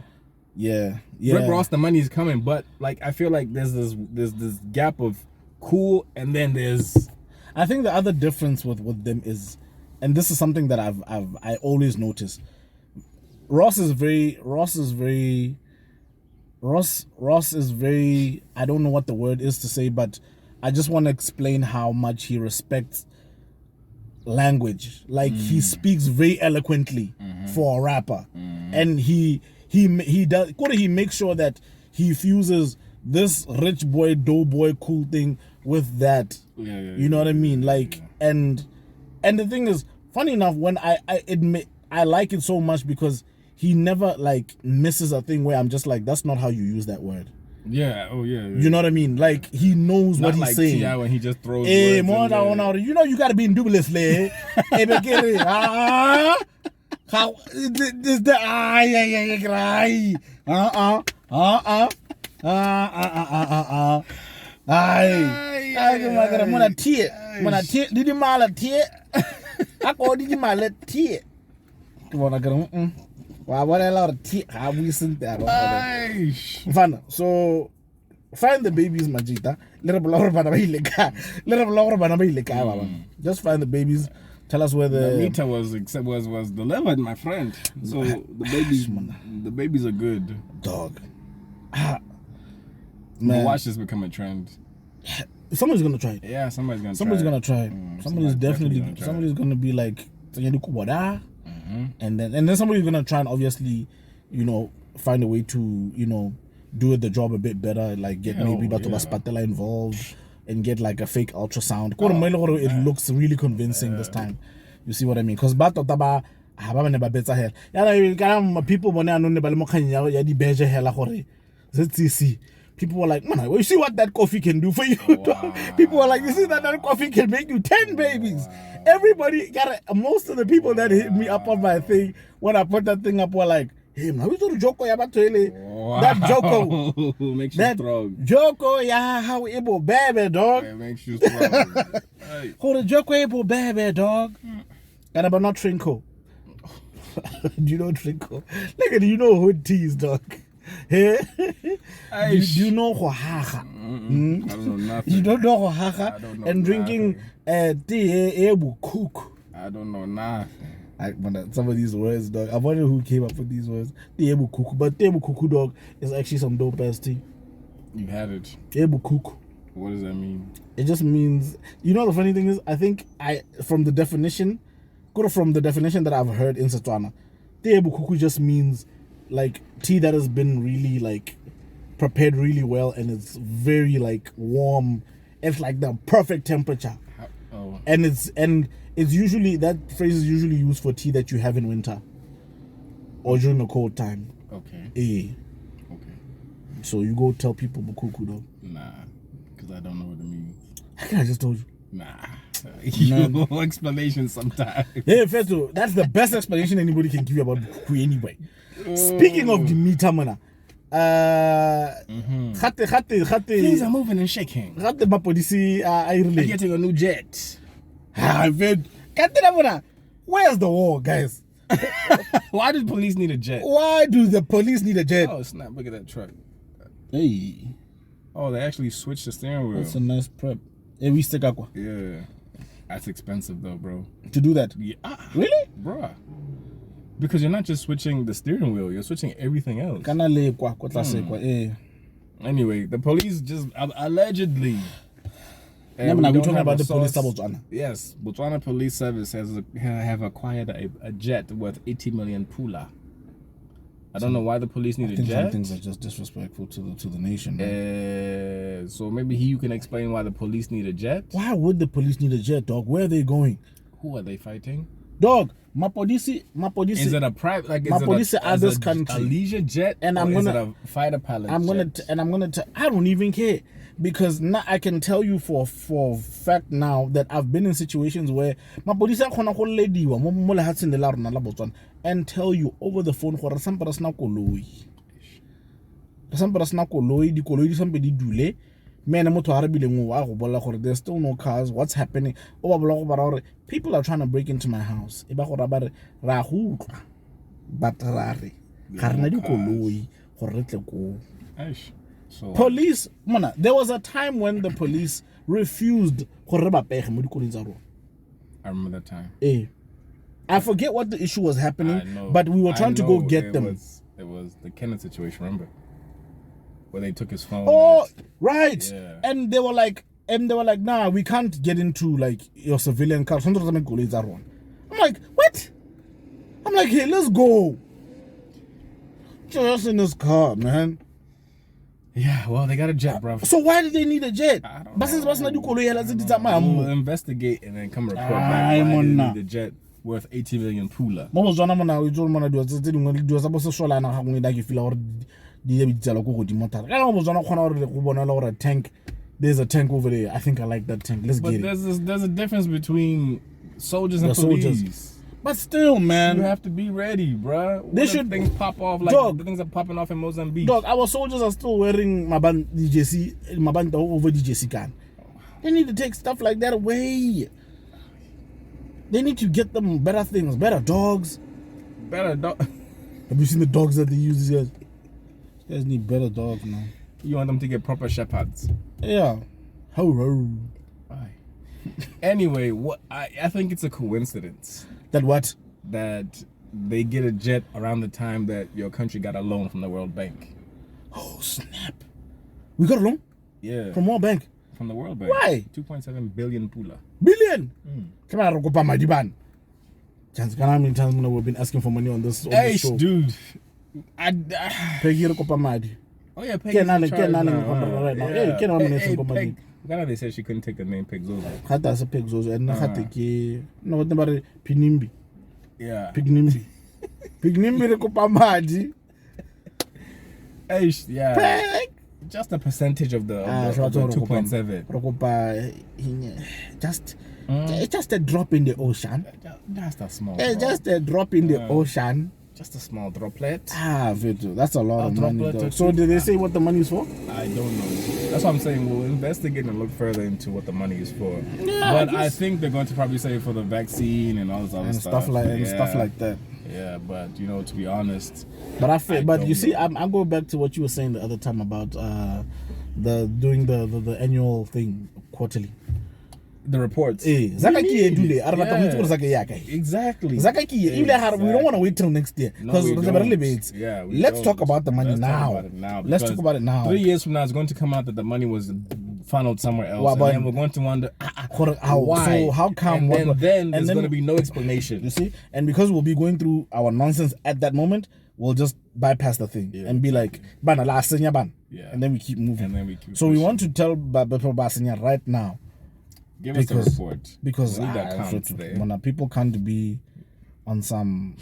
Yeah.
Rick Ross, the money is coming, but like I feel like there's this gap of cool, and then there's.
I think the other difference with them is, and this is something that I always notice. Ross is very. I don't know what the word is to say, but I just want to explain how much he respects language. Like he speaks very eloquently for a rapper, and he makes sure that he fuses this rich boy, dough boy, cool thing with that. You know what I mean? Like, and the thing is, funny enough, when I admit I like it so much because he never like misses a thing where I'm just like, that's not how you use that word.
Yeah.
You know what I mean? Like he knows
not
what he's
like
saying.
T.I. when he just throws words in there.
You know you gotta be in double-less. How this the did you mala tie? I call did you mala tie? Come on, I got what a lot of tea. How we sent that? Fun. So find the babies, Majita. Just find the babies. Tell us where the
meter was delivered, my friend. So the babies are good.
Dog.
Man. Watch this become a trend.
Somebody's gonna try it.
Yeah, somebody's gonna
try it. Somebody's gonna be like, and then somebody's gonna try and obviously, find a way to, do the job a bit better, like get maybe Dr. Baspatela involved and get like a fake ultrasound. It looks really convincing this time. You see what I mean? Because people people were like, man, you see what that coffee can do for you? Wow. People were like, you see that coffee can make you 10 babies. Wow. Everybody most of the people that hit me up on my thing when I put that thing up were like, hey man, we do Joko wow. That Joko
makes you strong.
Joko, yeah, how able baby dog.
It makes you strong.
Hold the Joko able baby dog. And about not Trinko. Do you know Trinko? Look at you know hood teas, dog. Hey, do you know Hohaha?
I don't know nothing.
You don't know Hohaha? And drinking tea cook.
I don't know nothing.
Some of these words, dog. I wonder who came up with these words. Tea cook, but tea cuckoo, dog, is actually some dope ass tea.
You had it.
Tea cook.
What does that mean?
It just means, the funny thing is, I think from the definition that I've heard in Setswana, tea cuckoo just means like tea that has been really like prepared really well and it's very like warm. It's like the perfect temperature. And it's usually, that phrase is usually used for tea that you have in winter or during the cold time.
Okay. Okay.
So you go tell people bukuku though.
Nah, because I don't know what it means.
I just told you.
Nah. Your explanation sometimes.
Hey, Feto, that's the best explanation anybody can give you about bukuku anyway. Speaking of the meter, man,
things are moving and shaking.
I'm getting
a new jet.
Where's the war, guys?
Why does police need a jet?
Why do the police need a jet?
Oh snap! Look at that truck.
Hey.
Oh, they actually switched the steering wheel.
That's a nice prep. We stick aqua.
Yeah. That's expensive though, bro.
To do that?
Yeah.
Really?
Bruh. Because you're not just switching the steering wheel, you're switching everything else. Anyway, the police just allegedly.
We're talking about the police of Botswana.
Yes, Botswana Police Service have acquired a jet worth 80 million pula. I don't know why the police need a jet.
Some things are just disrespectful to the nation.
So maybe you can explain why the police need a jet.
Why would the police need a jet, dog? Where are they going?
Who are they fighting?
Dog, Mapodisi.
Is it a private, like,
country?
A leisure jet?
And
is it a fighter pilot jet?
I don't even care. Because now I can tell you for fact now that I've been in situations where Mapodisi and tell you over the phone gore sampa sna koloi. Di koloi di sampe di dule. Man, there's still no cars. What's happening? People are trying to break into my house.
So,
police, there was a time when the police refused. I remember
that time.
I forget what the issue was happening, but we were trying to go get them.
It was the Kenneth situation, remember? Where they took his phone.
Oh, right.
Yeah.
And they were like, nah, we can't get into like your civilian car. I'm like, what? I'm like, hey, let's go. Just in this car, man.
Yeah, well, they got a jet, bro.
So why did they need a jet?
I don't know. We'll investigate and then come report back why they need the jet worth 80 million pula.
There's a tank over there. I think I like that tank. Let's get it.
There's a difference between soldiers and police.
But still, man,
you have to be ready, bruh. Things pop off like the things are popping off in Mozambique.
Dog, our soldiers are still wearing Mabanda over DJC can. They need to take stuff like that away. They need to get them better things, better dogs.
Have
you seen the dogs that they use? These guys need better dogs now.
You want them to get proper shepherds?
Yeah. Ho.
Anyway, I think it's a coincidence.
That what?
That they get a jet around the time that your country got a loan from the World Bank.
Oh, snap. We got a loan?
Yeah.
From World Bank?
from the World Bank.
Why?
2.7 billion pula.
Billion? Come on, go buy Madiban. Chance, how many times we've been asking for money on this show?
Dude.
Peggy Kopa Madi.
Oh yeah, Peggy.
Right now. Yeah, can
Peg. Ghana, they said she couldn't take the name Peg Zozo.
Hata sa Peg Zozo and Nakateki. No, what about Pinimbi?
Yeah.
Pignimbi. Pignimbi Kopa Madi.
Yeah.
Peg.
Just a percentage of the 2.7.
It's just a drop in the ocean.
Just a small.
It's just a drop in the ocean.
Just a small droplet.
Vito, that's a lot of money though. So did they say what the money is for?
I don't know. That's what I'm saying. We'll investigate and look further into what the money is for.
Yeah,
but I think they're going to probably say for the vaccine and all this other stuff.
Stuff like that.
Yeah, but to be honest.
But you see, I'm going back to what you were saying the other time about doing the annual thing quarterly.
The reports.
Exactly.
We don't
want to wait till next year because let's talk about the money now. Let's talk about it now.
3 years from now, it's going to come out that the money was funneled somewhere else, and then we're going to wonder why.
So how come?
And then there's going to be no explanation.
You see, and because we'll be going through our nonsense at that moment, we'll just bypass the thing and be like, "Ban ban," and then we keep moving. So we want to tell Basenya right now.
Give us a report.
Because people can't be on some.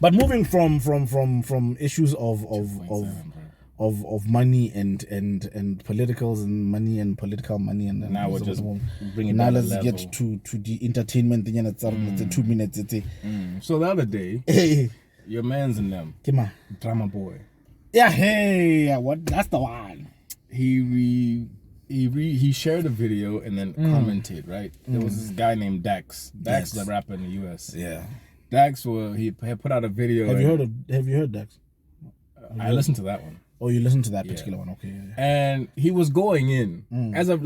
But moving from issues of money and politicals and money and political money and
now we're just bringing.
Now let's get to the entertainment thing and it's 2 minutes.
So the other day, your man's in them.
Kima.
Drama boy.
Yeah, hey, what? That's the one.
He shared a video and then commented, right? There was this guy named Dax. Dax, the rapper in the US.
Yeah.
Dax he had put out a video.
Have you heard Dax?
I listened to that one.
Oh, you listened to that particular one, okay. Yeah.
And he was going in as a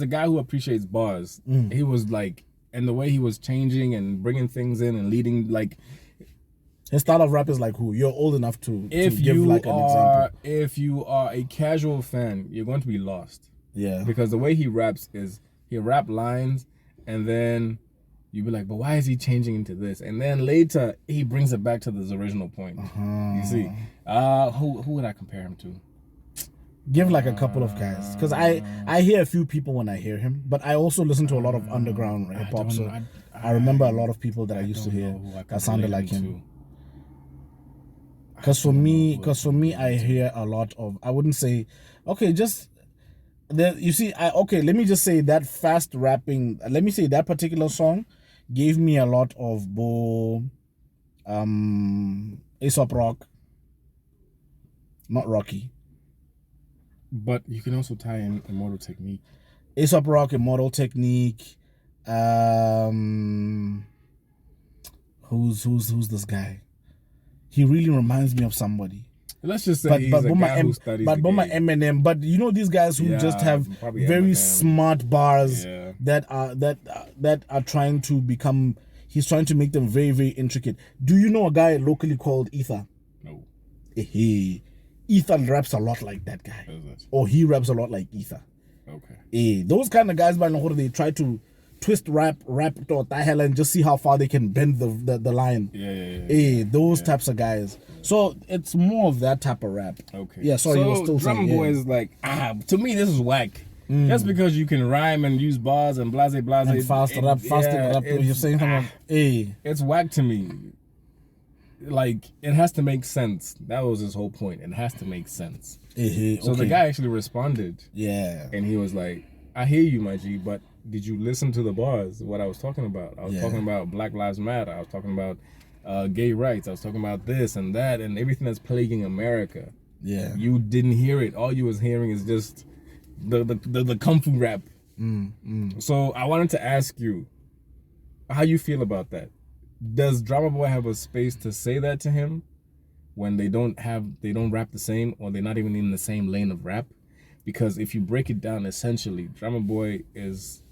guy who appreciates bars. He was like, and the way he was changing and bringing things in and leading, like,
his style of rap is like who? You're old enough to give like an example.
If you are a casual fan, you're going to be lost.
Yeah.
Because the way he raps is he rap lines and then you be like, but why is he changing into this? And then later he brings it back to this original point. You see. Who would I compare him to?
Give like a couple of guys. Because I hear a few people when I hear him, but I also listen to a lot of underground hip hop. So I remember a lot of people that I used to hear that sounded like him. Because for me, I hear a lot of, I wouldn't say, okay, just you see, let me just say that fast rapping. Let me say that particular song gave me a lot of Aesop Rock, not Rocky.
But you can also tie in Immortal Technique.
Aesop Rock, Immortal Technique. Who's this guy? He really reminds me of somebody.
Let's just say he's a guy who studies the game.
Eminem, but you know these guys who just have very smart bars that are trying to become. He's trying to make them very, very intricate. Do you know a guy locally called Ether?
No.
Ether raps a lot like that guy, or he raps a lot like Ether.
Okay.
Those kind of guys, they try to twist rap to hell and just see how far they can bend the line. Those types of guys. So it's more of that type of rap.
Okay.
Yeah, sorry, you were still saying.
Drummer Boy is like, to me this is whack. Just because you can rhyme and use bars and blase.
And fast rap, you're saying something.
It's whack to me. Like, it has to make sense. That was his whole point. It has to make sense. So the guy actually responded.
Yeah.
And he was like, I hear you, my G, but did you listen to the bars, what I was talking about? I was talking about Black Lives Matter. I was talking about gay rights. I was talking about this and that and everything that's plaguing America.
Yeah.
You didn't hear it. All you was hearing is just the kung fu rap. So I wanted to ask you how you feel about that. Does Drama Boy have a space to say that to him when they don't rap the same, or they're not even in the same lane of rap? Because if you break it down, essentially, Drama Boy is,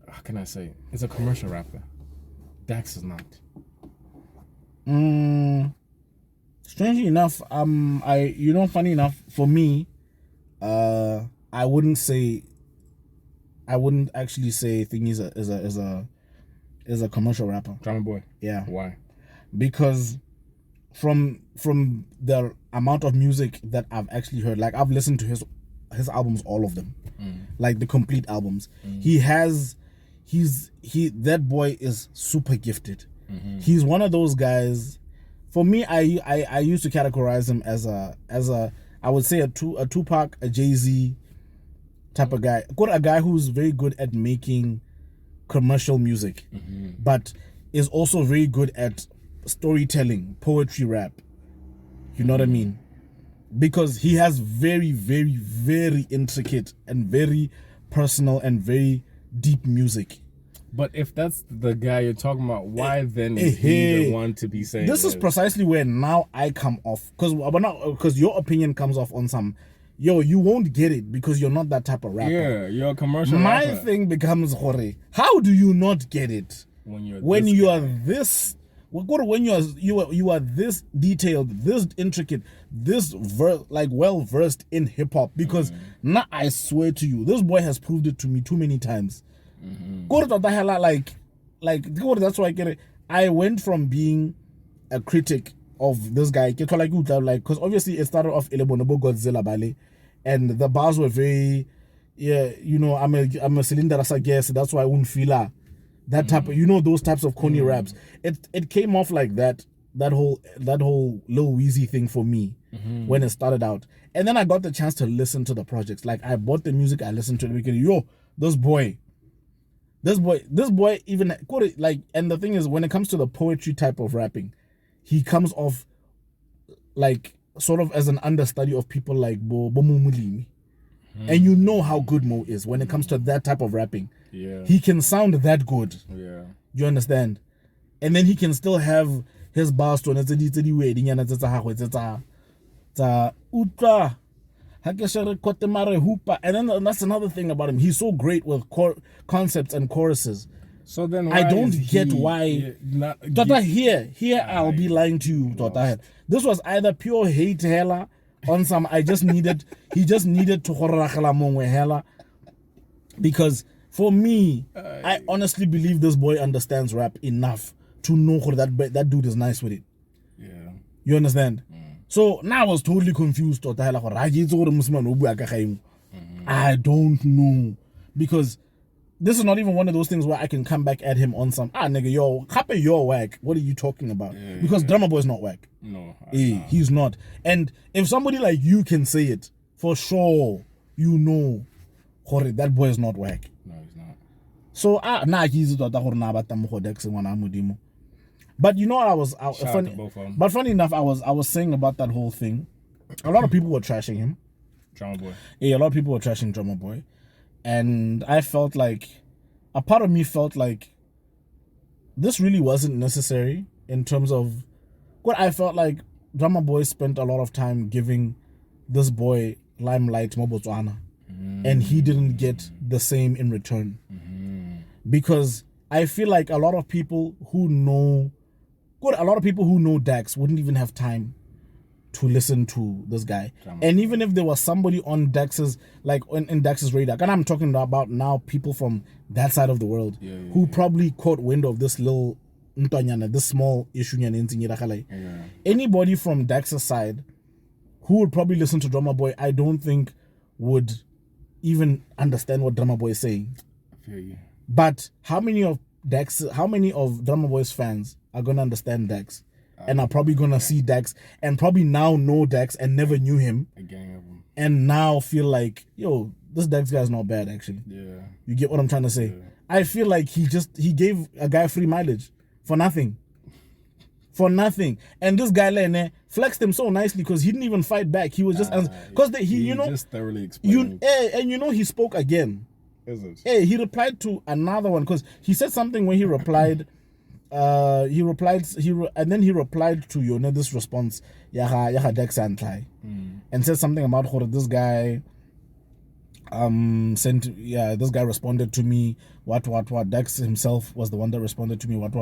how can I say, it's a commercial rapper. Dax is not.
Strangely enough, funny enough, for me, I wouldn't actually say Thingy is a commercial rapper.
Drama Boy.
Yeah.
Why?
Because from the amount of music that I've actually heard, like I've listened to his albums, all of them, like the complete albums. That boy is super gifted. He's one of those guys. For me, I used to categorize him as a I would say a Tupac, a Jay-Z type of guy. A guy who's very good at making commercial music, but is also very good at storytelling, poetry, rap. You know what I mean? Because he has very, very, very intricate and very personal and very deep music.
But if that's the guy you're talking about, why then is he the one to be saying
this? Is precisely where now I come off, because your opinion comes off on some, you won't get it because you're not that type of rapper.
Yeah, you're a commercial
My
rapper.
thing becomes, how do you not get it when you are this detailed, this intricate, this well versed in hip hop? Because now I swear to you, this boy has proved it to me too many times. That's why I get it. I went from being a critic of this guy, because obviously it started off Elebonobo Godzilla Bale, and the bars were very, I'm a cylinder as I guess, that's why I wouldn't feel that type of, those types of corny raps. It came off like that whole Lil Weezy thing for me when it started out. And then I got the chance to listen to the projects. Like I bought the music, I listened to it because this boy even like, and the thing is, when it comes to the poetry type of rapping, he comes off like sort of as an understudy of people like Bo Mulimi. And you know how good Mo is when it comes to that type of rapping.
Yeah.
He can sound that good.
Yeah.
You understand? And then he can still have his bars to and then that's another thing about him. He's so great with concepts and choruses.
So then
I don't get why. Here I'll be lying to you. This was either pure hate hella on some. He just needed to hella, because for me, I honestly believe this boy understands rap enough to know that dude is nice with it.
Yeah.
You understand? So now I was totally confused. I don't know, because this is not even one of those things where I can come back at him on some nigga, happy you're whack. What are you talking about? Because Drummer Boy is not whack.
No,
he's not. And if somebody like you can say it, for sure, that boy is not whack.
No, he's not.
So but you know what funny enough, I was saying about that whole thing. A lot of people were trashing him.
Drummer Boy.
Yeah, a lot of people were trashing Drummer Boy. And I felt like, a part of me felt like this really wasn't necessary in terms of what I felt like. Drummer Boy spent a lot of time giving this boy limelight, Botswana, and he didn't get the same in return. Because I feel like a lot of people who know Dax wouldn't even have time to listen to this guy. And even if there was somebody on Dax's, like in Dax's radar, and I'm talking about now people from that side of the world who probably caught wind of this little this small issue. Anybody from Dax's side who would probably listen to Drummer Boy, I don't think would even understand what Drummer Boy is saying.
I feel you.
But how many of Drummer Boy's fans are gonna understand Dax and are probably gonna see Dax and probably now know Dax and never knew him,
a gang of them,
and now feel like, this Dax guy is not bad actually.
Yeah.
You get what I'm trying to say? Yeah. I feel like he gave a guy free mileage for nothing. And this guy flexed him so nicely because he didn't even fight back. He was just because he
just thoroughly explained.
And he spoke again.
Is it?
Hey, he replied to another one because he said something when he replied. And then he replied to this response, yaha Dex and said something about this guy. This guy responded to me. What? Dex himself was the one that responded to me. What?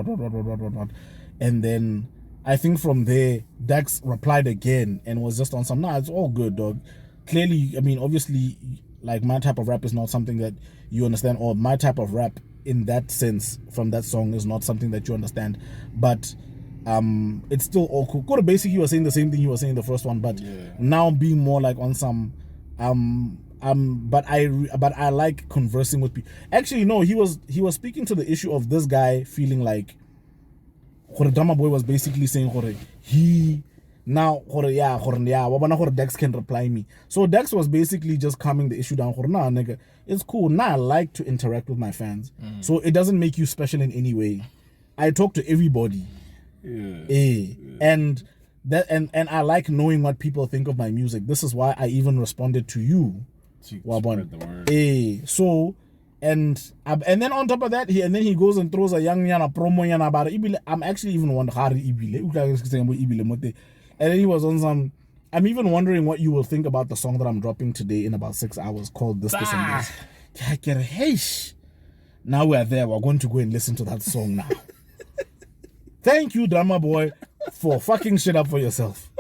And then I think from there, Dex replied again and was just on some. Nah, it's all good, dog. clearly, I mean, obviously, like my type of rap is not something that you understand, or my type of rap in that sense from that song is not something that you understand. But it's still all cool. Basically, you were saying the same thing you were saying in the first one, but now being more like on some but I like conversing with people. Actually, no, he was speaking to the issue of this guy feeling like Dama Boy was basically saying he now Dex can reply me. So Dex was basically just calming the issue down. Nah, nigga, it's cool. Nah, I like to interact with my fans. So it doesn't make you special in any way. I talk to everybody. And that and I like knowing what people think of my music. This is why I even responded to you.
Spread the word.
So and then on top of that, he goes and throws a young yana promo yana about Ibile. I'm actually even wondering how Ibile. And then he was on some. I'm even wondering what you will think about the song that I'm dropping today in about 6 hours called This and This. Now we're there. We're going to go and listen to that song now. Thank you, Drama Boy, for fucking shit up for yourself.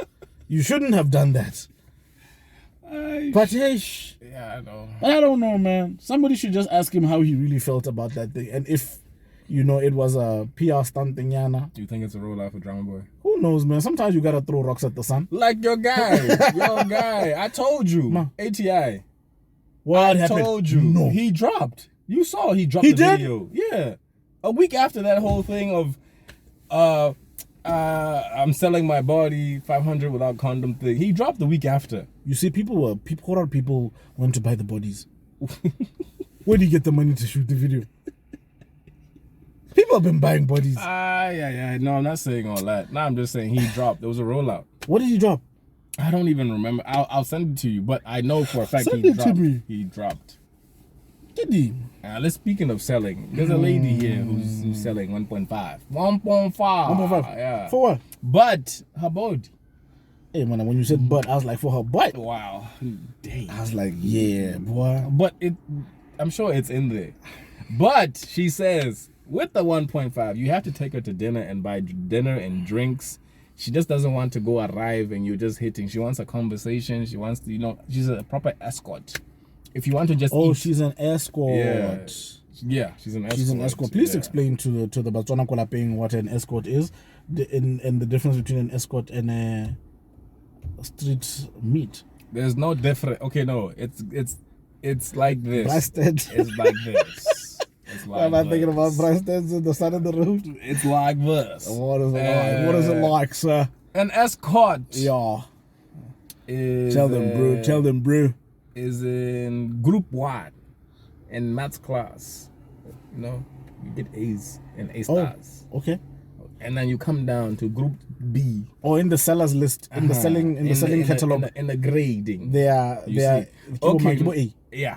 You shouldn't have done that. But hey,
yeah, I know.
I don't know, man. Somebody should just ask him how he really felt about that thing, and if it was a PR stunt thing, Yana.
Do you think it's a rollout for Drama Boy?
Who knows, man? Sometimes you gotta throw rocks at the sun.
Like your guy, I told you, ATI.
What
I
happened?
told you.
No,
he dropped. You saw he dropped.
He
the
did?
video. Yeah, a week after that whole thing of, I'm selling my body 500 without condom thing. He dropped the week after.
You see, people went to buy the bodies. Where do you get the money to shoot the video? People have been buying bodies.
Yeah. No, I'm not saying all that. No, I'm just saying he dropped. There was a rollout.
What did he drop?
I don't even remember. I'll send it to you, but I know for a fact
Send
he
it to
dropped.
me.
He dropped.
Did he?
Let's speaking of selling. There's a lady here who's selling 1.5. 1.5.
1.5.
Yeah.
For what?
But her body.
Hey man, when you said butt, I was like, for her butt.
Wow. Dang.
I was like, yeah, boy.
But I'm sure it's in there. But she says with the 1.5, you have to take her to dinner and buy dinner and drinks. She just doesn't want to go arrive and you're just hitting. She wants a conversation. She wants to, she's a proper escort. If you want to just eat,
she's an escort.
Yeah, she's an escort.
She's an escort. Please explain to the Botswana Kolapeng what an escort is, and the difference between an escort and a street meat.
There's no difference. Okay, no, it's like this.
Breasted.
It's like this. It's like
am I thinking about breasted in the side of the road?
It's like this.
What is it like? What is it like, sir?
An escort.
Yeah.
Tell
them, bro.
Is in group 1 in maths class. You get A's and A stars.
Okay.
And then you come down to group B.
Or in the sellers list, in the selling catalog.
In the grading.
They are
okay. Yeah.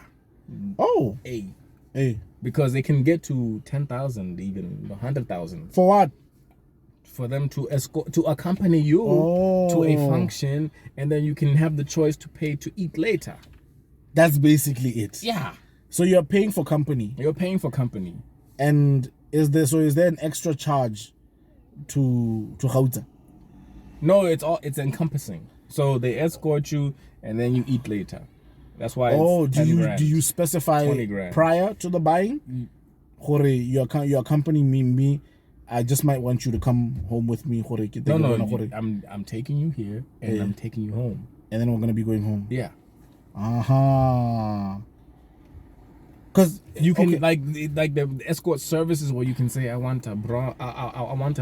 Oh.
A. Because they can get to 10,000, even 100,000.
For what?
For them to escort, to accompany you to a function, and then you can have the choice to pay to eat later.
That's basically it.
Yeah.
So you're paying for company.
You're paying for company.
And is there an extra charge to Gauteng?
No, it's encompassing. So they escort you and then you eat later. That's why it's 10 grand.
Do you specify
20 grand.
prior to the buying? You're accompanying me. I just might want you to come home with me.
No, I'm taking you here and I'm taking you home.
And then we're gonna be going home.
Yeah.
Because
you can like the escort services where you can say I want a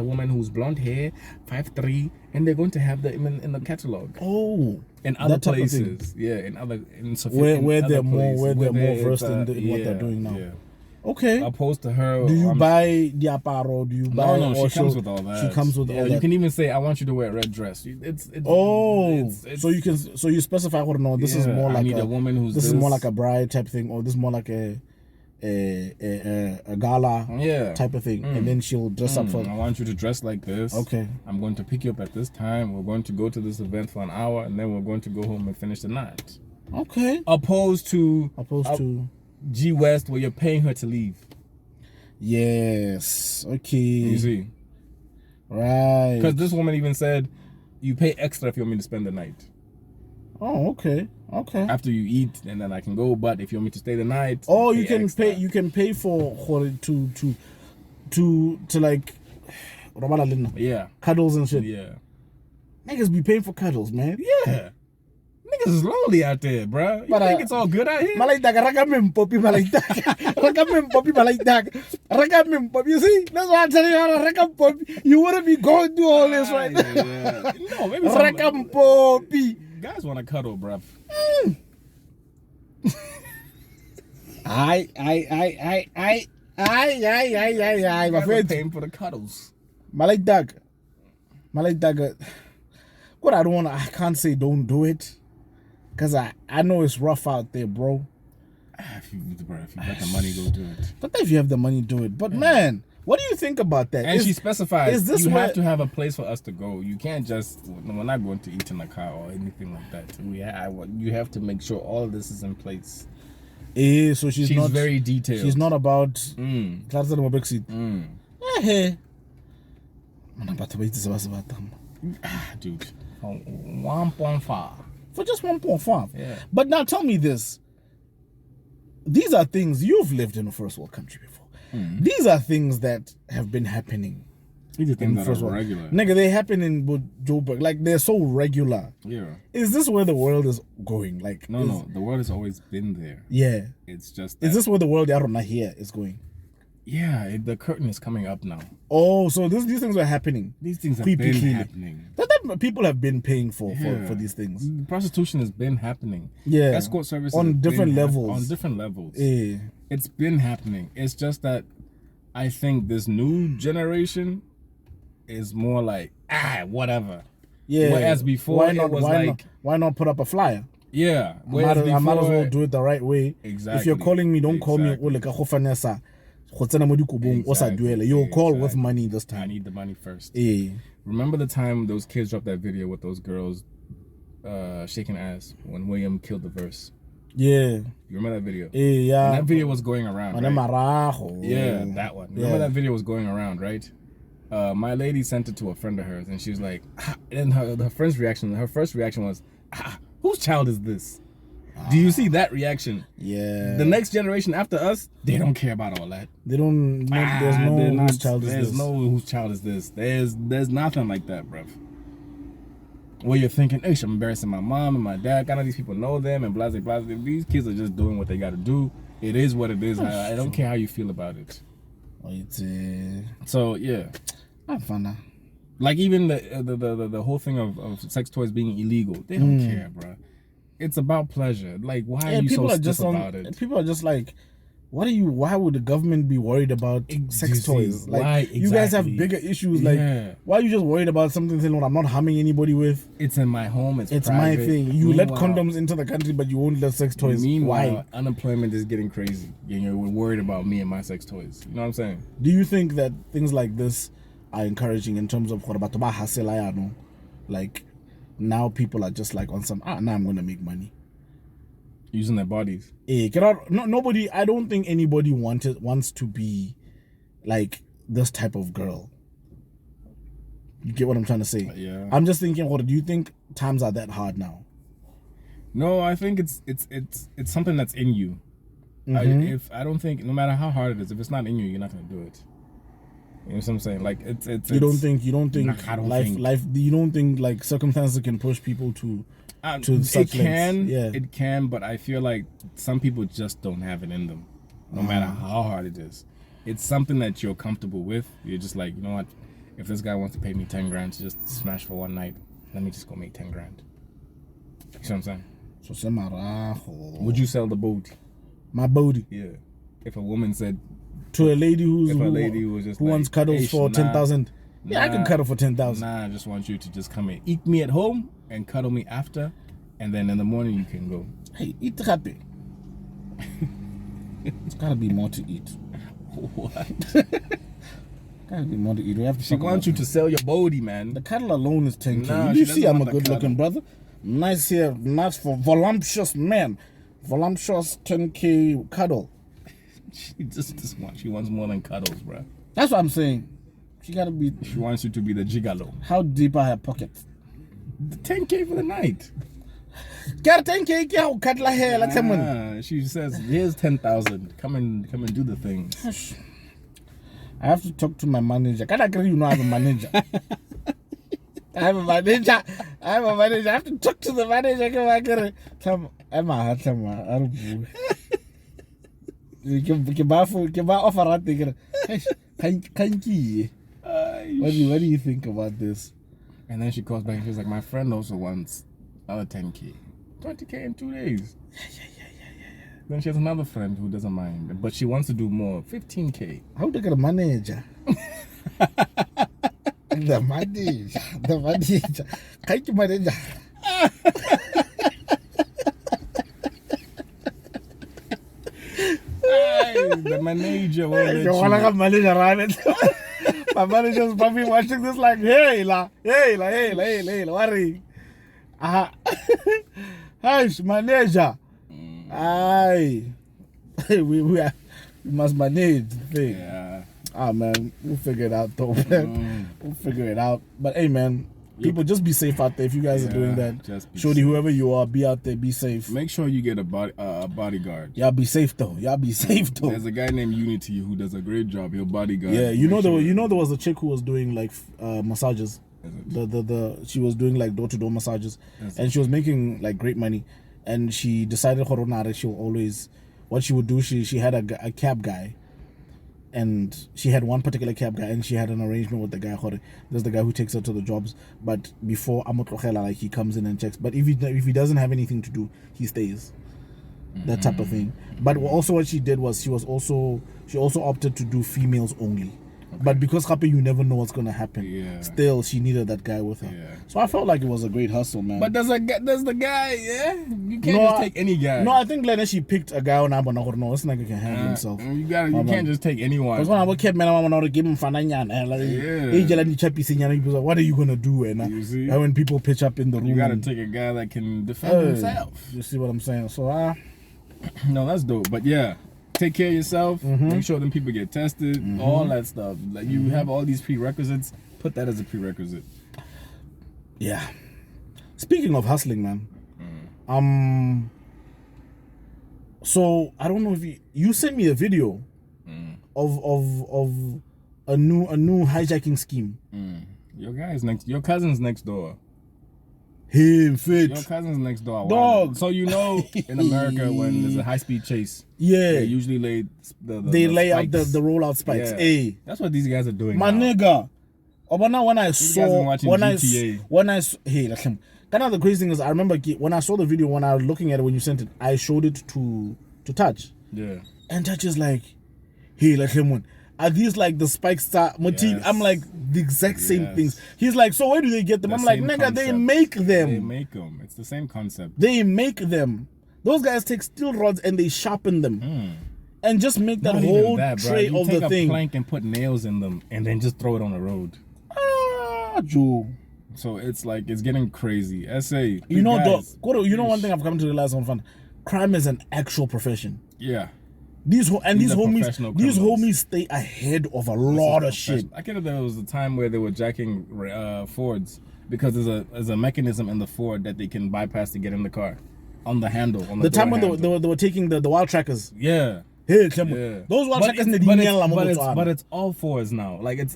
woman who's blonde hair, 5'3", and they're going to have that in the catalog.
Oh,
in other places, where
they're more versed in what they're doing now.
Yeah.
Okay.
Opposed to her.
Do you buy the apparel? Do you buy?
No, she comes with all that.
She comes with all that.
You can even say, I want you to wear a red dress.
So you specify, or no, this is more like I
need a woman who's
this is more like a bride type thing, or this is more like a gala type of thing, and then she'll dress up for.
I want you to dress like this.
Okay.
I'm going to pick you up at this time. We're going to go to this event for an hour, and then we're going to go home and finish the night.
Okay.
Opposed to G West, where you're paying her to leave.
Yes. Okay.
You see.
Right.
Because this woman even said, you pay extra if you want me to spend the night.
Oh, okay. Okay.
After you eat, and then I can go. But if you want me to stay the night,
Oh, you can
extra.
pay. You can pay for to like
Yeah.
cuddles and shit.
Yeah.
Niggas be paying for cuddles, man.
Yeah. Niggas is lonely out there, bro. You
But,
think it's all good out here?
Malaitag, rakamim popi malaitag. Rakamim popi malaitag. Rakamim popi. You see? That's why I'm telling you how to rakam popi. You wouldn't be going through all this right now.
Yeah. No, maybe
Rakam popi.
guys want to cuddle, bro.
I. My friend.
Paying for the cuddles.
Malaitag. What I can't say don't do it. Because I know it's rough out there, bro.
If you got the money, go do it.
But if you have the money, do it. But man, what do you think about that?
And she specifies,
is this
you
where,
have to have a place for us to go. You can't just, we're not going to eat in the car or anything like that. You have to make sure all of this is in place.
So she's not
very detailed.
She's not about
Dude. 1.5.
For just 1.5.
Yeah.
But now tell me this. These are things you've lived in a first world country before. These are things that have been happening.
These are things that
first
are
world.
regular.
Nigga, they happen in Joburg. Like, they're so regular.
Yeah.
Is this where the world is going? Like,
No. The world has always been there.
Yeah.
It's just
Is this where the world here is going?
Yeah, the curtain is coming up now.
Oh, so these things are happening.
These things have
Creepy
been
clearly.
happening.
That people have been paying for these things.
Prostitution has been happening.
Yeah.
Escort services
on different levels.
On different levels.
Yeah.
It's been happening. It's just that I think this new generation is more like, whatever.
Yeah.
Whereas before
why not put up a flyer?
Yeah.
I might as well do it the right way.
Exactly.
If you're calling me, don't call me. You'll call with money this time.
I need the money first.
Yeah.
Remember the time those kids dropped that video with those girls shaking ass when William killed the verse?
Yeah.
You remember that video?
Yeah.
And that video was going around, right? Yeah, that one. Remember that video was going around, right? My lady sent it to a friend of hers, and she was like, and her first reaction was, whose child is this? Do you see that reaction?
Yeah.
The next generation after us, they don't care about all that.
They don't. There's no whose child is this.
There's no whose child is this. There's nothing like that, bruv. Where you're thinking, hey, I'm embarrassing my mom and my dad. Kind of these people know them and blah, blah, blah. These kids are just doing what they got to do. It is what it is. I don't care how you feel about it. So yeah,
I'm fun.
Like even the whole thing of sex toys being illegal, they don't care, bro. It's about pleasure. Like, why are you so stiff about it?
People are just like, why would the government be worried about sex toys? Like,
why
you guys have bigger issues. Like, why are you just worried about something I'm not harming anybody with?
It's in my home. It's private.
My thing. You let condoms into the country, but you won't let sex toys.
Meanwhile,
why? Unemployment
is getting crazy. You're worried about me and my sex toys. You know what I'm saying?
Do you think that things like this are encouraging in terms of like, now people are just like on some, now I'm going to make money.
Using their bodies.
Nobody, I don't think anybody wants to be like this type of girl. You get what I'm trying to say?
Yeah.
I'm just thinking, do you think times are that hard now?
No, I think it's something that's in you. I don't think, no matter how hard it is, if it's not in you, you're not going to do it. You know what I'm saying? Like you don't think life. You don't think like circumstances can push people to such lengths? It can, but I feel like some people just don't have it in them, no matter how hard it is. It's something that you're comfortable with. You're just like, you know what? If this guy wants to pay me 10 grand to just smash for one night, let me just go make 10 grand. You see what I'm saying? Would you sell the booty?
My booty?
Yeah. If a woman said
to a lady who wants cuddles for 10,000. Yeah, I can cuddle for 10,000.
I just want you to just come and eat me at home and cuddle me after, and then in the morning you can go.
Hey, eat happy. It's gotta be more to eat.
What?
Gotta be more to eat. We have to.
She wants you to sell your body, man.
The cuddle alone is 10K. Nah, you see, I'm a good-looking brother. Nice here, nice for voluptuous man. Voluptuous 10K cuddle.
She wants more than cuddles, bro.
That's what I'm saying. She
wants you to be the gigolo.
How deep are her pockets?
10K for the night.
Get 10K, get cut la hair, like someone.
She says, here's 10,000. Come and do the things.
I have to talk to my manager. Can I agree you know I have a manager? I have a manager. I have to talk to the manager. Come Emma, what do you think about this?
And then she calls back and she's like, my friend also wants another 10K. 20K in 2 days. Yeah. Then she has another friend who doesn't mind, but she wants to do more. 15K.
How do you get a manager? The manager. Thank you, manager.
The manager won't let
you. My manager's probably watching this like, hey, worry. Hush, manager. Aye. we must manage the thing.
Yeah.
Man, we'll figure it out though, man. We'll figure it out. But hey, man, people, just be safe out there. If you guys are doing that, Shorty, whoever you are, be out there, be safe.
Make sure you get a bodyguard.
Y'all be safe though.
There's a guy named Unity who does a great job. He'll bodyguard.
Yeah, there was a chick who was doing like massages. She was doing like door-to-door massages, and she was making like great money. And she decided she will always, what she would do, she had a cab guy, and she had one particular cab guy, and she had an arrangement with the guy. There's the guy who takes her to the jobs, but before like he comes in and checks. But if he doesn't have anything to do, he stays. That type of thing. But also what she did was she also opted to do females only. Okay. But because you never know what's gonna happen. Still, she needed that guy with her. Yeah. So I felt like it was a great hustle, man.
But there's the guy, you can't just take any guy.
No, I think she picked a guy on Abba. No, it's like he can handle himself.
You can't just take anyone.
Because when I kept man, I want to give him what are you gonna do? And when people pitch up in the room,
you gotta take a guy that can defend himself.
You see what I'm saying? So
no, that's dope. But yeah. Take care of yourself. Make sure them people get tested. All that stuff. Like you have all these prerequisites. Put that as a prerequisite.
Yeah. Speaking of hustling, man. So I don't know if you sent me a video of a new hijacking scheme.
Your cousin's next door.
Him fit.
Your cousin's next door.
Dog.
So in America when there's a high-speed chase,
they
usually lay
out the rollout spikes.
Yeah.
Hey,
that's what these guys are doing.
My nigga. When I saw kind of the crazy thing is I remember when I saw the video, when I was looking at it when you sent it, I showed it to Touch.
Yeah.
And Touch is like, hey, like him one. Are these like the spike star motif? I'm like the exact same things. He's like, so where do they get them? I'm like, nigga, concept. They make them.
They make them. It's the same concept.
They make them. Those guys take steel rods and they sharpen them. And just make that whole tray of the thing.
Take a plank and put nails in them and then just throw it on the road.
Joe.
So it's like, it's getting crazy. SA.
You know one thing I've come to realize on fun. Crime is an actual profession.
Yeah.
These homies stay ahead of a lot of shit.
I get it. There was a time where they were jacking Fords because there's a mechanism in the Ford that they can bypass to get in the car, on the handle. On the
time when they were taking the wild trackers. Yeah. Hey, those wild trackers.
But it's all Fords now. Like it's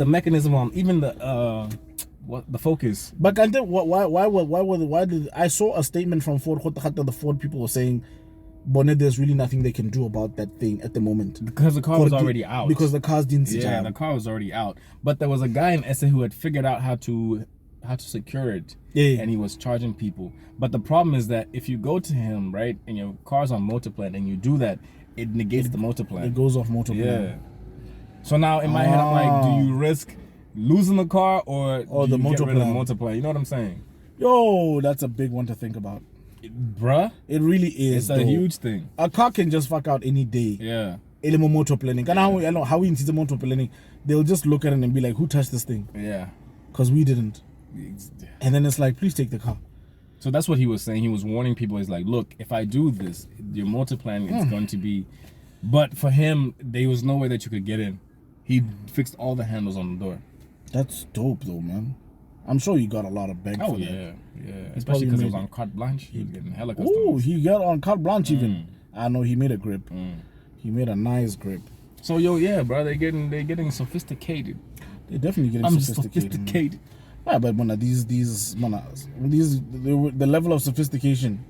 a mechanism on even the Focus.
But why did I saw a statement from Ford? The Ford people were saying, Bonnet, there's really nothing they can do about that thing at the moment.
Because the car was already out.
Because the cars didn't see.
Yeah, the car was already out. But there was a guy in SA who had figured out how to secure it. Yeah. And he was charging people. But the problem is that if you go to him, right, and your car's on Motorplan and you do that, it negates the Motorplan.
It goes off Motorplan.
Yeah. So now in my head, I'm like, do you risk losing the car or
the
Motorplan? Get rid of the Motorplan? You know what I'm saying?
Yo, that's a big one to think about.
Bruh,
it really is.
It's a huge thing.
A car can just fuck out any day.
Yeah.
Motor planning. And how we see the motor planning, they'll just look at it and be like, who touched this thing?
Yeah.
Because we didn't. And then it's like, please take the car.
So that's what he was saying. He was warning people. He's like, look, if I do this, your motor planning is going to be. But for him, there was no way that you could get in. He fixed all the handles on the door.
That's dope though, man. I'm sure he got a lot of bank for that.
Yeah. Especially because it was on carte blanche. He was getting hella customers.
Ooh, he got on carte blanche even. I know he made a grip. He made a nice grip.
So yeah, bro, they're getting sophisticated.
They're definitely getting sophisticated. Yeah, but the level of sophistication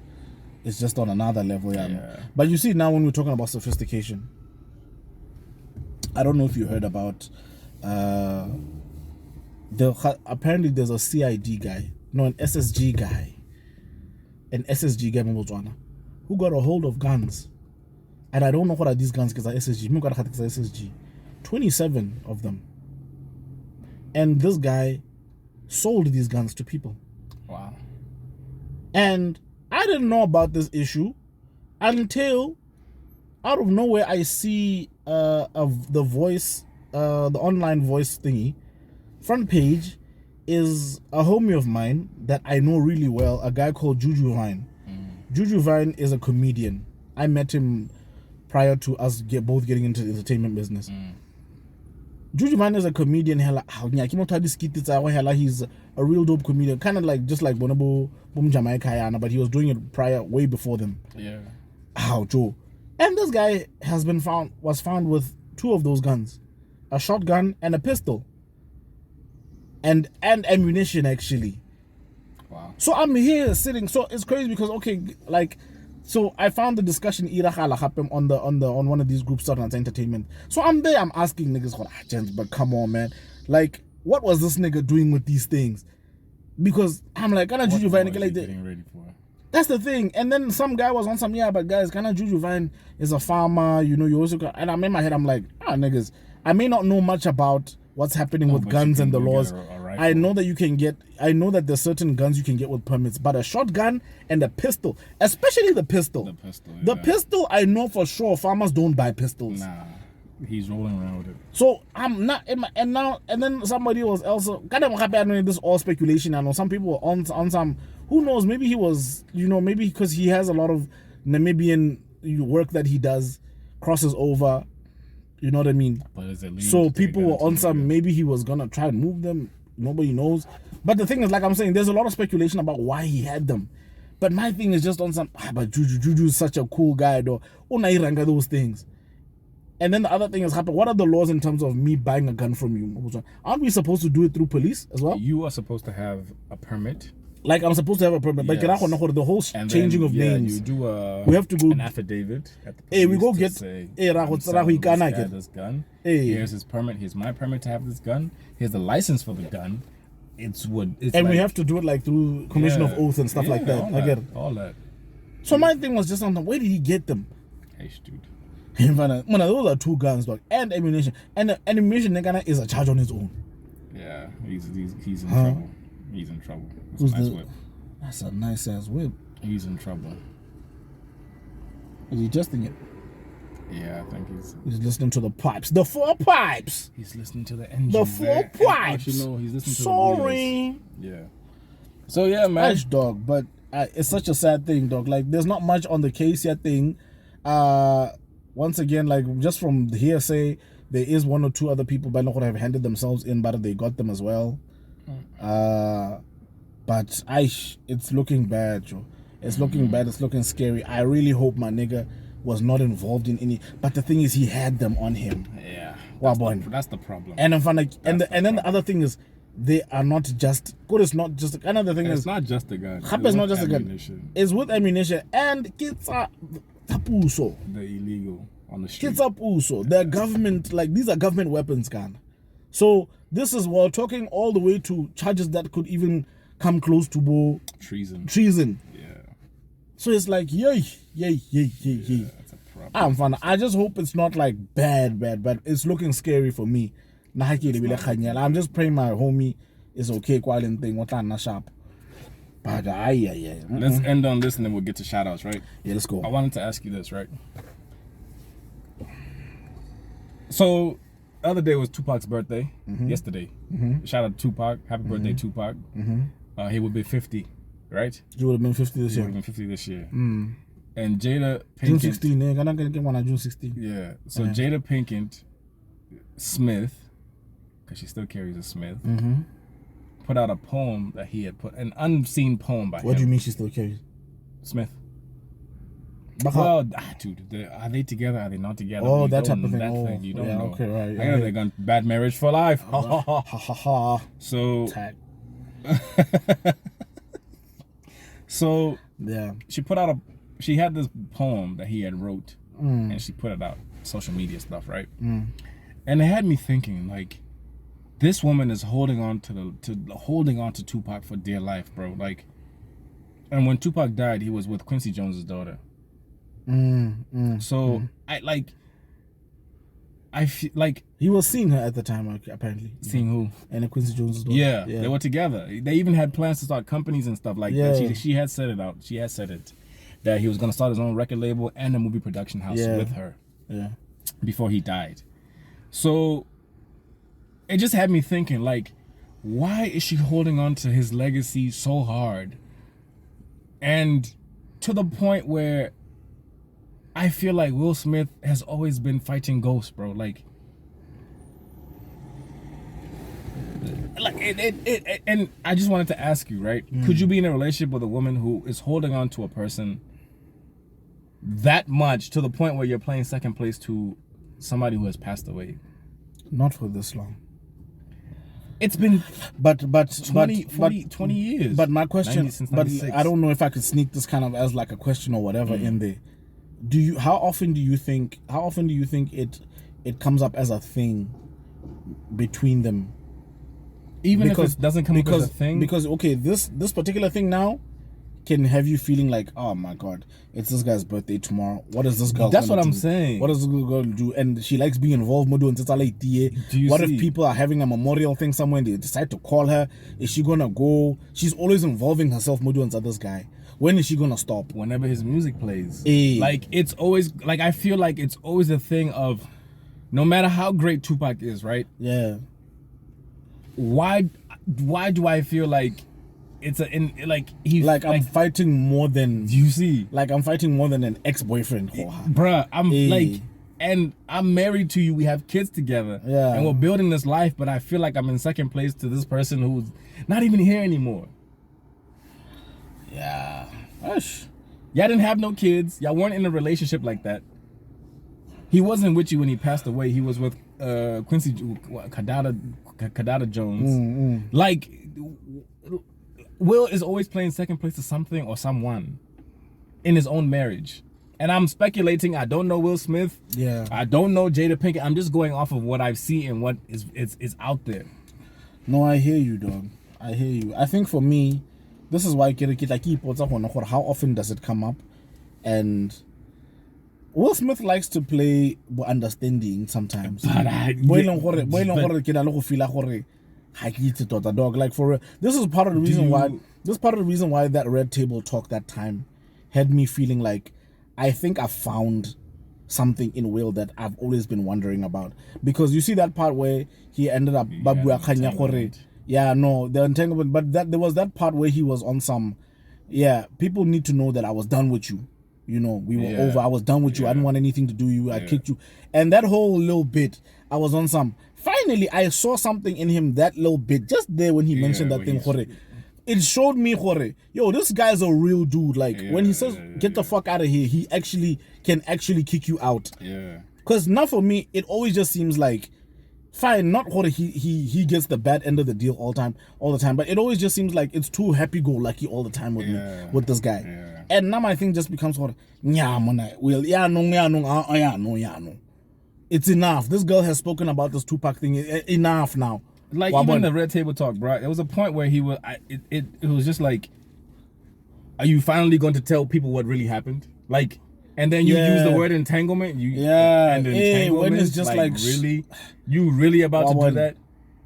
is just on another level. Yeah. But you see now when we're talking about sophistication, I don't know if you heard about apparently there's a CID guy, no, an SSG guy in Botswana, who got a hold of guns. And I don't know what are these guns because are SSG. 27 of them. And this guy sold these guns to people.
Wow.
And I didn't know about this issue until out of nowhere I see of the voice, the online voice thingy. Front page is a homie of mine that I know really well, a guy called Juju Vine. Juju Vine is a comedian. I met him prior to us both getting into the entertainment business. Juju Vine is a comedian. He's a real dope comedian, kind of like just like Bonobo Boom Jamaica, but he was doing it prior, way before them.
Yeah.
Joe. And this guy was found with 2 of those guns, a shotgun and a pistol, and ammunition actually.
Wow.
So I'm here sitting. So it's crazy because so I found the discussion on one of these groups starting at entertainment. So I'm there, I'm asking niggas, gents, but come on, man. Like, what was this nigga doing with these things? Because I'm like, kind of Juju Vine
getting ready for?
That's the thing. And then some guy was on some, but guys, kind of Juju Vine is a farmer, you also got, and I'm in my head, I'm like, niggas, I may not know much about what's happening with guns and the laws. I know that there's certain guns you can get with permits, but a shotgun and a pistol, especially the pistol. The pistol, I know for sure farmers don't buy pistols.
Nah, he's rolling around with it.
So I'm not, and then somebody was also kind of happy. I know this all speculation. I know some people were on some. Who knows? Maybe he was, maybe because he has a lot of Namibian work that he does, crosses over. You know what I mean?
But is it
so people were on some. Maybe he was gonna try and move them. Nobody knows. But the thing is, like I'm saying, there's a lot of speculation about why he had them. But my thing is just on some. But Juju is such a cool guy, though. Unairanga those things. And then the other thing is, what are the laws in terms of me buying a gun from you? Aren't we supposed to do it through police as well?
You are supposed to have a permit.
Like I'm supposed to have a permit, but
yes.
The whole changing of names.
You do
we have to go
an affidavit at the police.
We go get
say, this gun. Here's his permit. Here's my permit to have this gun. Here's the license for the gun.
We have to do it like through commission of oath and stuff like that. I get it.
All that.
So my thing was just on where did he get them?
Hey, dude.
Those are 2 guns, dog, and ammunition. And the ammunition is a charge on his own.
Yeah, he's in trouble. He's in trouble. That's a nice whip.
That's a nice ass whip.
He's in trouble.
Is he adjusting it?
Yeah, I think he's
listening to the pipes. The 4 pipes.
He's listening to the engine.
The 4 pipes.
He's listening to the wheels. Yeah. So yeah, man.
Nice, dog, but it's such a sad thing, dog. Like, there's not much on the case yet thing. Once again, like, just from the hearsay, there is 1 or 2 other people by now who have handed themselves in, but they got them as well. But it's looking bad, Joe. It's looking bad. It's looking scary. I really hope my nigga was not involved in any. But the thing is, he had them on him.
Yeah.
That's
the problem.
And then the other thing is, they are not just. Good. It's not just. Another thing is,
it's not just a gun.
It's not just a gun. It's with ammunition and kids are tapuso.
The illegal on the street.
Kids are puso. They're government. Like, these are government weapons, can. So this is we're talking all the way to charges that could even come close to treason. Yeah. So it's like yay.
That's a problem.
I'm fine. I just hope it's not like bad, but it's looking scary for me. I'm just praying my homie is okay while in thing. What not sharp. But
Let's end on this and then we'll get to shoutouts, right?
Yeah, let's go.
I wanted to ask you this, right? So the other day was Tupac's birthday. Yesterday. Shout out to Tupac. Happy birthday, Tupac. He would be 50, right?
He would have been 50 this year.
He would have been 50 this year. And Jada Pinkett.
June 16, I'm not going to get one on June 16.
Yeah. So Jada Pinkett Smith, because she still carries a Smith, put out a poem that he had put, an unseen poem by him.
What do you mean she still carries?
Smith. Well, dude, are they together? Are they not together?
Oh, that type of thing.
Thing. You don't know.
Okay, right.
I know they're going bad marriage for life.
Ha ha ha ha.
So,
Tag.
so
yeah,
she put out she had this poem that he had wrote, and she put it out, social media stuff, right? And it had me thinking, like, this woman is holding on to Tupac for dear life, bro. Like, and when Tupac died, he was with Quincy Jones's daughter. I feel like
he was seeing her at the time, apparently.
Seeing who?
And Quincy Jones's daughter.
Yeah, they were together. They even had plans to start companies and stuff like that. She had said it out. She had said it that he was going to start his own record label and a movie production house with her. Yeah. Before he died. So it just had me thinking, like, why is she holding on to his legacy so hard? And to the point where I feel like Will Smith has always been fighting ghosts, bro. Like and I just wanted to ask you, right? Could you be in a relationship with a woman who is holding on to a person that much to the point where you're playing second place to somebody who has passed away?
Not for this long.
It's been 20 years.
But my question, but I don't know if I could sneak this kind of as like a question or whatever in there. How often do you think it comes up as a thing between them?
Even if it doesn't come up as a thing?
Because okay, this particular thing now can have you feeling like, oh my god, it's this guy's birthday tomorrow. What is this girl?
That's what I'm saying.
What is this girl going to do? And she likes being involved. What if people are having a memorial thing somewhere and they decide to call her? Is she gonna go? She's always involving herself more into this guy. When is she gonna stop?
Whenever his music plays. Like, it's always, like, I feel like it's always a thing of, no matter how great Tupac is, right?
Yeah.
Why do I feel like
I'm fighting more than,
you see,
like I'm fighting more than an ex-boyfriend,
bruh. And I'm married to you. We have kids together, and we're building this life. But I feel like I'm in second place to this person who's not even here anymore.
Yeah,
y'all didn't have no kids. Y'all weren't in a relationship like that. He wasn't with you when he passed away. He was with Quincy Kadada Jones. Like, Will is always playing second place to something or someone in his own marriage. And I'm speculating. I don't know Will Smith.
Yeah.
I don't know Jada Pinkett. I'm just going off of what I've seen and what is out there.
No, I hear you, dog. I hear you. I think for me, this is why how often does it come up? And Will Smith likes to play understanding sometimes. Dog, like, for this is part of the reason why. This is part of the reason why that Red Table Talk that time had me feeling like I think I found something in Will that I've always been wondering about. Because you see that part where he ended up the entanglement, but there was that part where he was on some, people need to know that I was done with you. You know, we were over. I was done with you. I didn't want anything to do with you. I kicked you. And that whole little bit, I was on some. Finally, I saw something in him, that little bit, just there when he mentioned that thing, it showed me, yo, this guy's a real dude. Like, when he says, get the fuck out of here, he can actually kick you out.
Yeah.
Because now for me, it always just seems like, fine, not he gets the bad end of the deal all the time, but it always just seems like it's too happy-go-lucky all the time with me, with this guy.
Yeah.
And now my thing just becomes it's enough. This girl has spoken about this Tupac thing enough now.
Like, even the Red Table Talk, bro, there was a point where he was, it was just like, are you finally going to tell people what really happened? Like, and then you use the word entanglement. And entanglement,
when it's just like
really, you really about to do that?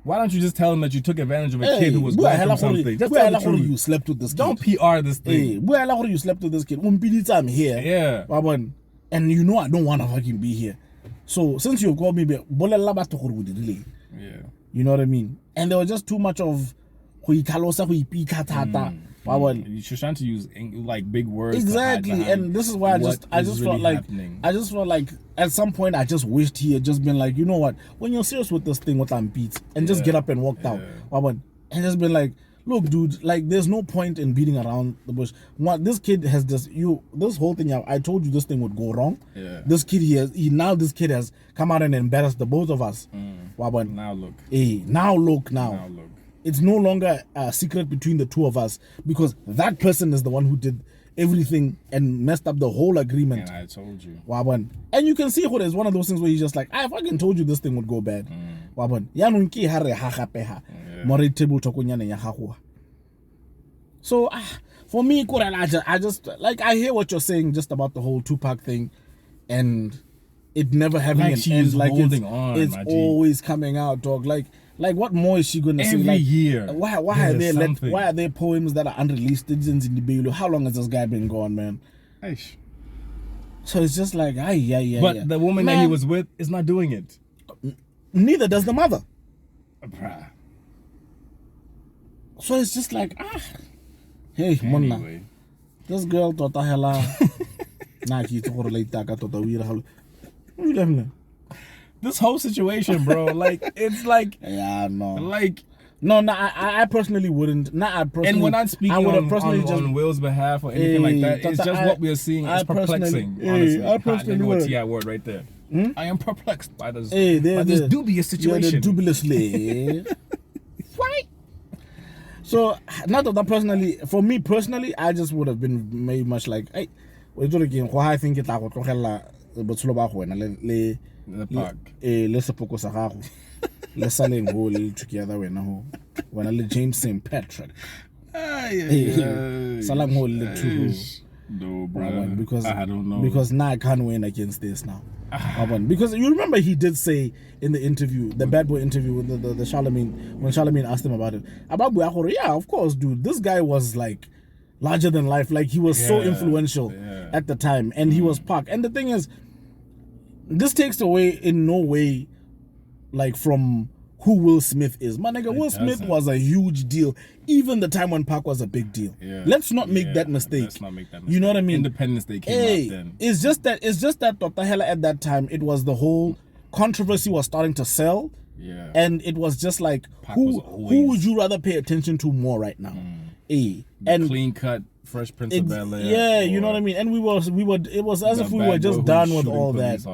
Why don't you just tell him that you took advantage of a kid who was going through something? Just tell the truth.
You slept with this kid.
Don't PR this thing.
You slept with this kid. I'm here.
Yeah.
And you know I don't want to fucking be here. So since you called me, you know what I mean? And there was just too much of
You're trying to use like big words.
Exactly, and this is why I just felt like at some point I just wished he had just been like, you know what? When you're serious with this thing, what I'm beat, and just get up and walk out. and just been like, look, dude, like there's no point in beating around the bush. This kid has this whole thing. I told you this thing would go wrong.
Yeah.
This kid this kid has come out and embarrassed the both of us.
Now look.
Now look. It's no longer a secret between the two of us because that person is the one who did everything and messed up the whole agreement.
And I told you.
And you can see what is one of those things where he's just like, I fucking told you this thing would go bad. So for me, I just like, I hear what you're saying just about the whole Tupac thing and it never having
like
an end. Like it's
my
always coming out, dog. Like what more is she gonna say?
Every year.
Why are there poems that are unreleased? Citizens in the Bible? How long has this guy been gone, man?
Eish.
So it's just like,
But the woman that he was with is not doing it.
Neither does the mother.
Bruh.
So it's just like, hey, Mona. This girl tota hela. Nah, ki to relate that tota we
this whole situation, bro, like it's like
I personally wouldn't.
And we're not speaking on Will's behalf or anything like that. It's just what we are seeing. It's perplexing, honestly.
I personally would.
T.I. word right there. I am perplexed by this dubious situation.
Yeah, dubiously. Why? So, not that personally, for me personally, I just would have been very much like, hey, I think it's
the park.
Let's focus on how. Let's go together when I James St. Patrick. Salam ho too.
No, bro.
Because
I don't know.
Because now I can't win against this now. Because you remember he did say in the interview, the Bad Boy interview with the Charlemagne, when Charlemagne asked him about it, yeah, of course, dude. This guy was like larger than life. Like he was so influential at the time, and he was Pac. And the thing is, this takes away in no way like from who Will Smith is. My nigga, Will Smith was a huge deal even the time when Pac was a big deal. Let's not make that mistake.
Let's not make that mistake.
You know what I mean?
Independence Day came out then.
It's just that Dr. Hella at that time, it was the whole controversy was starting to sell.
Yeah.
And it was just like, who would you rather pay attention to more right now?
And clean cut Fresh Prince of Bel-Air.
Yeah, you know what I mean? And we were it was as if we were just done with all that.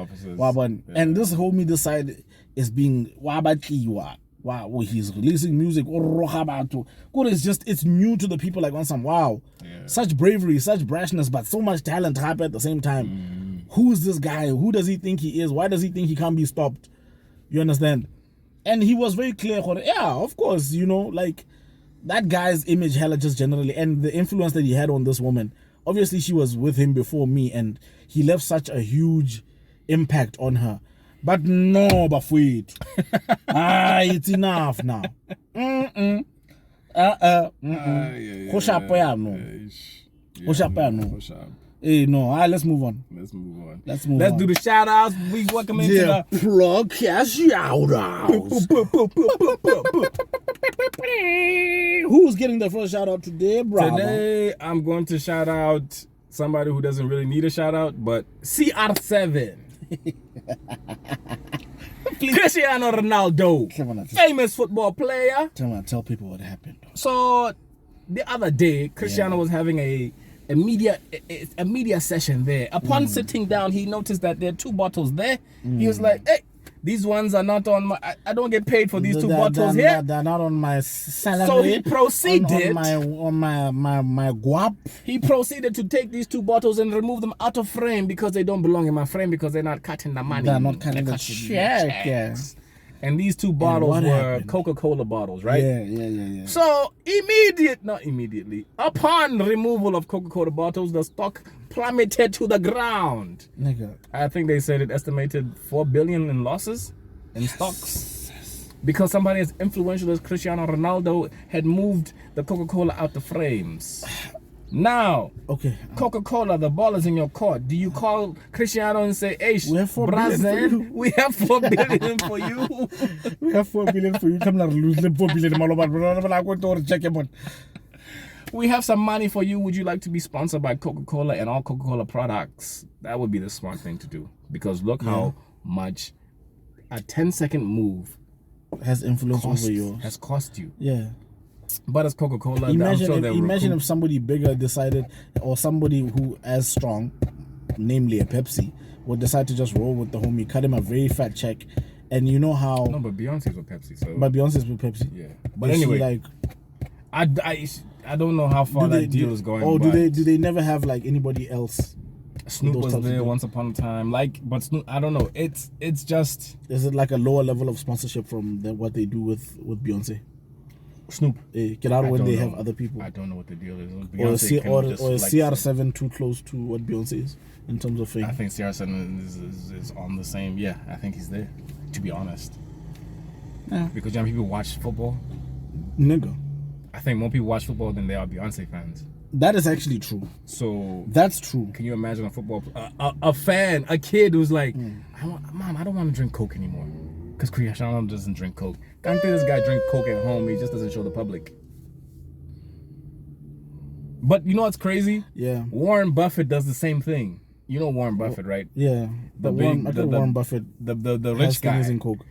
And this homie decided is being he's releasing music. It's new to the people like on some such bravery, such brashness, but so much talent at the same time. Who's this guy? Who does he think he is? Why does he think he can't be stopped? You understand? And he was very clear, of course, you know, like that guy's image hella just generally, and the influence that he had on this woman. Obviously she was with him before me and he left such a huge impact on her. But no, Bafuit. It's enough now. Hey, no. All right, let's move on.
Let's
do the shout outs. We welcome into the PlugCast shout outs. Who's getting the first shout out today, brother?
Today, I'm going to shout out somebody who doesn't really need a shout out, but CR7. Christiano Ronaldo, famous football player.
Tell people what happened.
So the other day, Cristiano was having a media session there. Upon sitting down, he noticed that there are 2 bottles there. He was like, hey, these ones are not on my, I don't get paid for these 2 bottles here.
They're not on my salary.
So he proceeded
on my guap.
He proceeded to take these 2 bottles and remove them out of frame because they don't belong in my frame because they're not cutting the money.
They're not cutting the check. Yeah.
And these 2 bottles were Coca-Cola bottles, right?
Yeah.
So not immediately, upon removal of Coca-Cola bottles, the stock plummeted to the ground.
Nigga.
I think they said it estimated 4 billion in losses in stocks. Because somebody as influential as Cristiano Ronaldo had moved the Coca-Cola out the frames. Now, Coca-Cola, the ball is in your court. Do you call Cristiano and say, hey,
we have 4 billion for you.
We have 4 billion for you.
We have 4 billion for you.
We have some money for you. Would you like to be sponsored by Coca-Cola and all Coca-Cola products? That would be the smart thing to do. Because look how much a 10-second move
has influence over you.
Has cost you.
Yeah.
But it's Coca-Cola.
Imagine if somebody bigger decided, or somebody who as strong, namely a Pepsi, would decide to just roll with the homie, cut him a very fat check, and you know how.
No, but Beyonce's with Pepsi. So.
But Beyonce's with Pepsi.
Yeah. But anyway,
like,
I don't know how far that deal is going.
Oh, do they never have like anybody else?
Snoop was there once upon a time. But Snoop, I don't know. It's just.
Is it like a lower level of sponsorship from what they do with Beyonce?
Snoop.
Get out when they have other people.
I don't know what the deal is.
Or is CR7 too close to what Beyonce is in terms of fame?
I think CR7 is on the same. Yeah, I think he's there. To be honest.
Yeah.
Because people watch football.
Nigga.
I think more people watch football than they are Beyonce fans.
That is actually true.
So
that's true.
Can you imagine a football a fan, a kid who's like, Mom, I don't want to drink Coke anymore because Christiano Ronaldo doesn't drink Coke. I don't think this guy drink Coke at home. He just doesn't show the public. But you know what's crazy?
Yeah.
Warren Buffett does the same thing. You know Warren Buffett, right?
Yeah. Warren Buffett,
the rich guy.
Using Coke.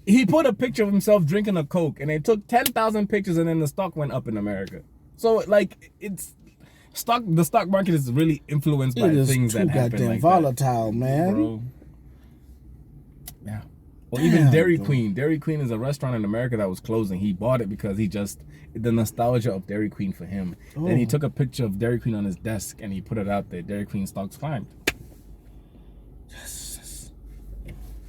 He put a picture of himself drinking a Coke, and they took 10,000 pictures, and then the stock went up in America. So like the stock market is really influenced by things that happen.
Goddamn
like
volatile, man.
Bro. Yeah. Or even Dairy Queen. Dairy Queen is a restaurant in America that was closing. He bought it because the nostalgia of Dairy Queen for him. Oh. Then he took a picture of Dairy Queen on his desk and he put it out there. Dairy Queen stocks climbed. Yes.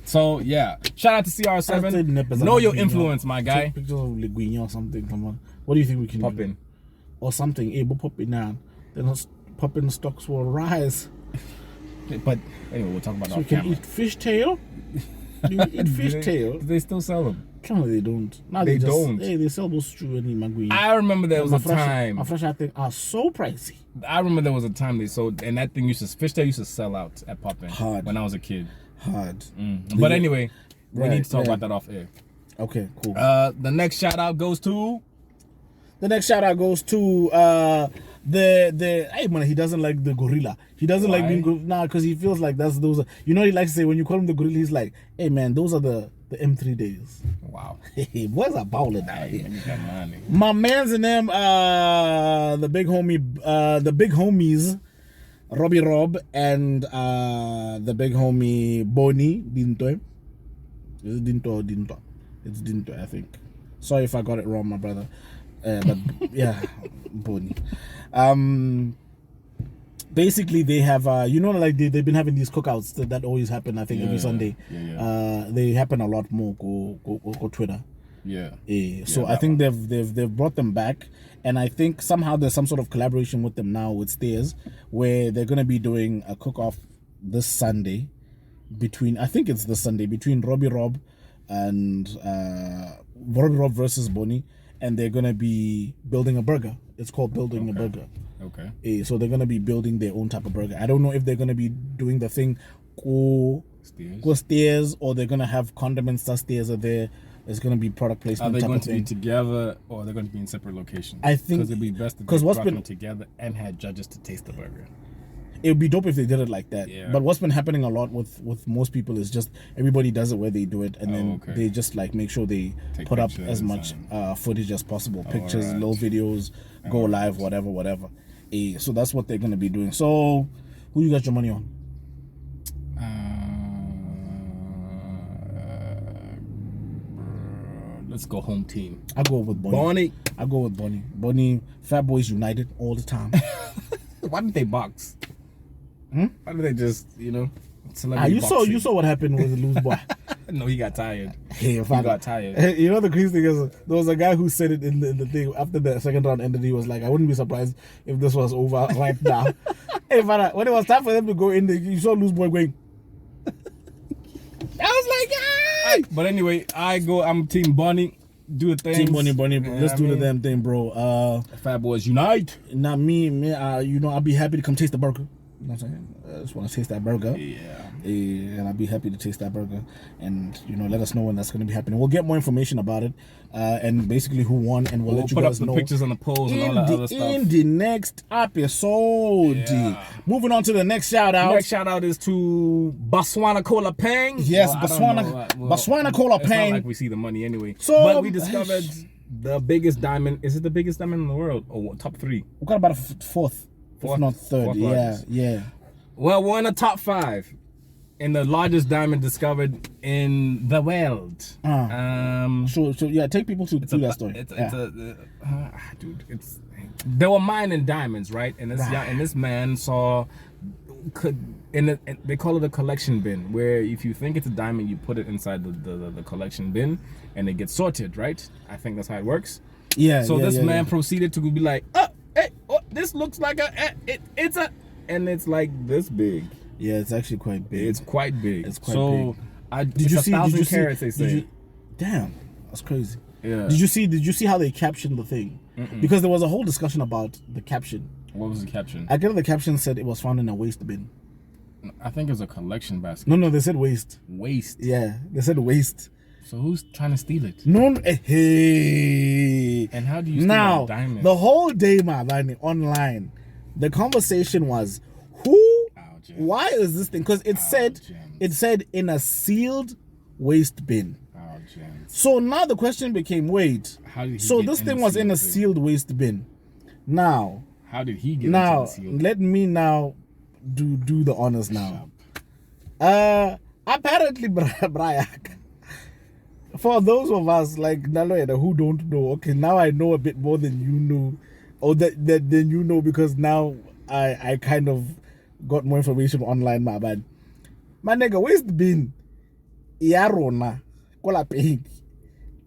So yeah, shout out to CR7. Know your influence, my guy.
Take pictures of Liguignon or something. Come on. What do you think we can
pop
do?
In?
Or something, able pop it now. Then pop in stocks will rise.
But anyway, we'll talk about that.
So we can eat fishtail. Do you eat fishtail?
Do they still sell them?
No, they don't. No,
they don't.
Hey, they sell those stew and magui.
I remember there was a time.
My fresh, I think, are so pricey.
I remember there was a time they sold, and that thing fishtail used to sell out at Pop-In when I was a kid.
Hard.
But anyway, we need to talk about that off air.
Okay, cool.
The next shout out goes to.
Hey man, he doesn't like the gorilla. He doesn't like being because he feels like those are, you know, he likes to say when you call him the gorilla, he's like, hey man, those are the M3 days.
Wow.
Hey, boys are balling out here. My man's in them, the big homies, Robbie Rob and the big homie Bonnie Dinto. Is it Dinto or Dinto? It's Dinto, I think. Sorry if I got it wrong, my brother. But yeah, Bonnie. Basically, they have like they've been having these cookouts that always happen. I think every Sunday. They happen a lot more. Go Twitter. So I think they've brought them back, and I think somehow there's some sort of collaboration with them now with Stairs, where they're gonna be doing a cook-off this Sunday between Robbie Rob and Robbie Rob versus Bonnie. And they're going to be building a burger. It's called Building a Burger.
Okay.
So they're going to be building their own type of burger. I don't know if they're going to be doing the thing go stairs, or they're going to have condiments that stairs are there. It's going to be product placement.
Are they going to be together, or are they going to be in separate locations?
I think
because it'd be best if they brought them together and had judges to taste the burger.
It would be dope if they did it like that.
Yeah.
But what's been happening a lot with most people is just everybody does it where they do it, and then they just like make sure they put up as much footage as possible, pictures, little videos, go live, whatever. So that's what they're gonna be doing. So, who you got your money on?
Let's go home team.
I go with Bonnie. I go with Bonnie. Bonnie, Fat Boys United all the time.
Why didn't they box? Why did they just, you
saw what happened with the loose boy.
No, he got tired.
He got tired. You know the crazy thing is, there was a guy who said it in the thing after the second round ended. He was like, I wouldn't be surprised if this was over right now. Hey, man, when it was time for them to go in, you saw loose boy going. I was like, ah!
But anyway, I'm Team Bonnie. Do a thing.
Team Bonnie. Let's do the damn thing, bro.
Fat Boys Unite.
Not me. I'll be happy to come taste the burger. You know what I'm saying? I just want to taste that burger. And I'll be happy to taste that burger. And, let us know when that's going to be happening. We'll get more information about it and basically who won. And we'll let you guys know.
Put up the pictures on the polls and all that other stuff.
In the next episode. Yeah. Moving on to the next shout out.
Next shout out is to Botswana Cola Pang.
Yes, Botswana Cola Pang.
It's not like we see the money anyway.
So,
but we discovered the biggest diamond. Is it the biggest diamond in the world? Or top 3?
We got about a fourth, if not third.
fourth
Yeah,
largest.
yeah.
Well, we're in the top 5 in the largest diamond discovered in the world.
So yeah, take people to that story.
Dude, they were mining diamonds, right? And this man saw they call it a collection bin, where if you think it's a diamond, you put it inside the collection bin, and it gets sorted, right? I think that's how it works.
Yeah.
So this man proceeded to be like, this looks like and it's like this big.
Yeah, it's actually quite big.
It's quite big.
It's quite big.
Did you see? 1,000 carats, they say.
Damn, that's crazy.
Yeah.
Did you see how they captioned the thing? Because there was a whole discussion about the caption.
What was the caption?
I guess the caption said it was found in a waste bin.
I think it was a collection basket.
No, they said waste.
Waste.
Yeah, they said waste.
So who's trying to steal it?
No, hey.
And how do you steal a diamond?
The whole day, man, online, the conversation was, why is this thing? Because it said in a sealed waste bin. So now the question became, wait, so this thing was in a sealed waste bin. Now,
how did he get into the sealed?
Let me now do the honors now. Apparently, Brian, for those of us like Naloeda who don't know, okay, now I know a bit more than you know, or than you know, because now I kind of got more information online, my bad. My nigga, waste bin yarona kola pink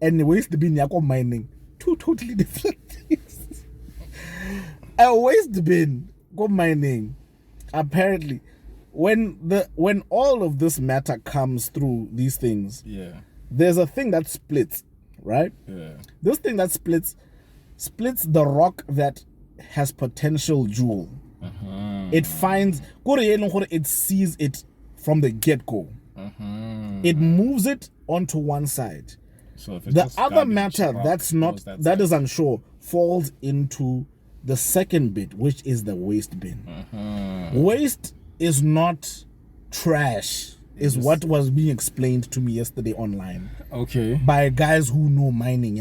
and the waste bin yako mining, 2 totally different things. A waste bin go mining, apparently when all of this matter comes through these things, there's a thing that splits, right? This thing that splits the rock that has potential jewel. It finds, it sees it from the get-go. It moves it onto one side. So if the other matter that is unsure falls into the second bit, which is the waste bin. Waste is not trash, is what was being explained to me yesterday online. Okay. By guys who know mining,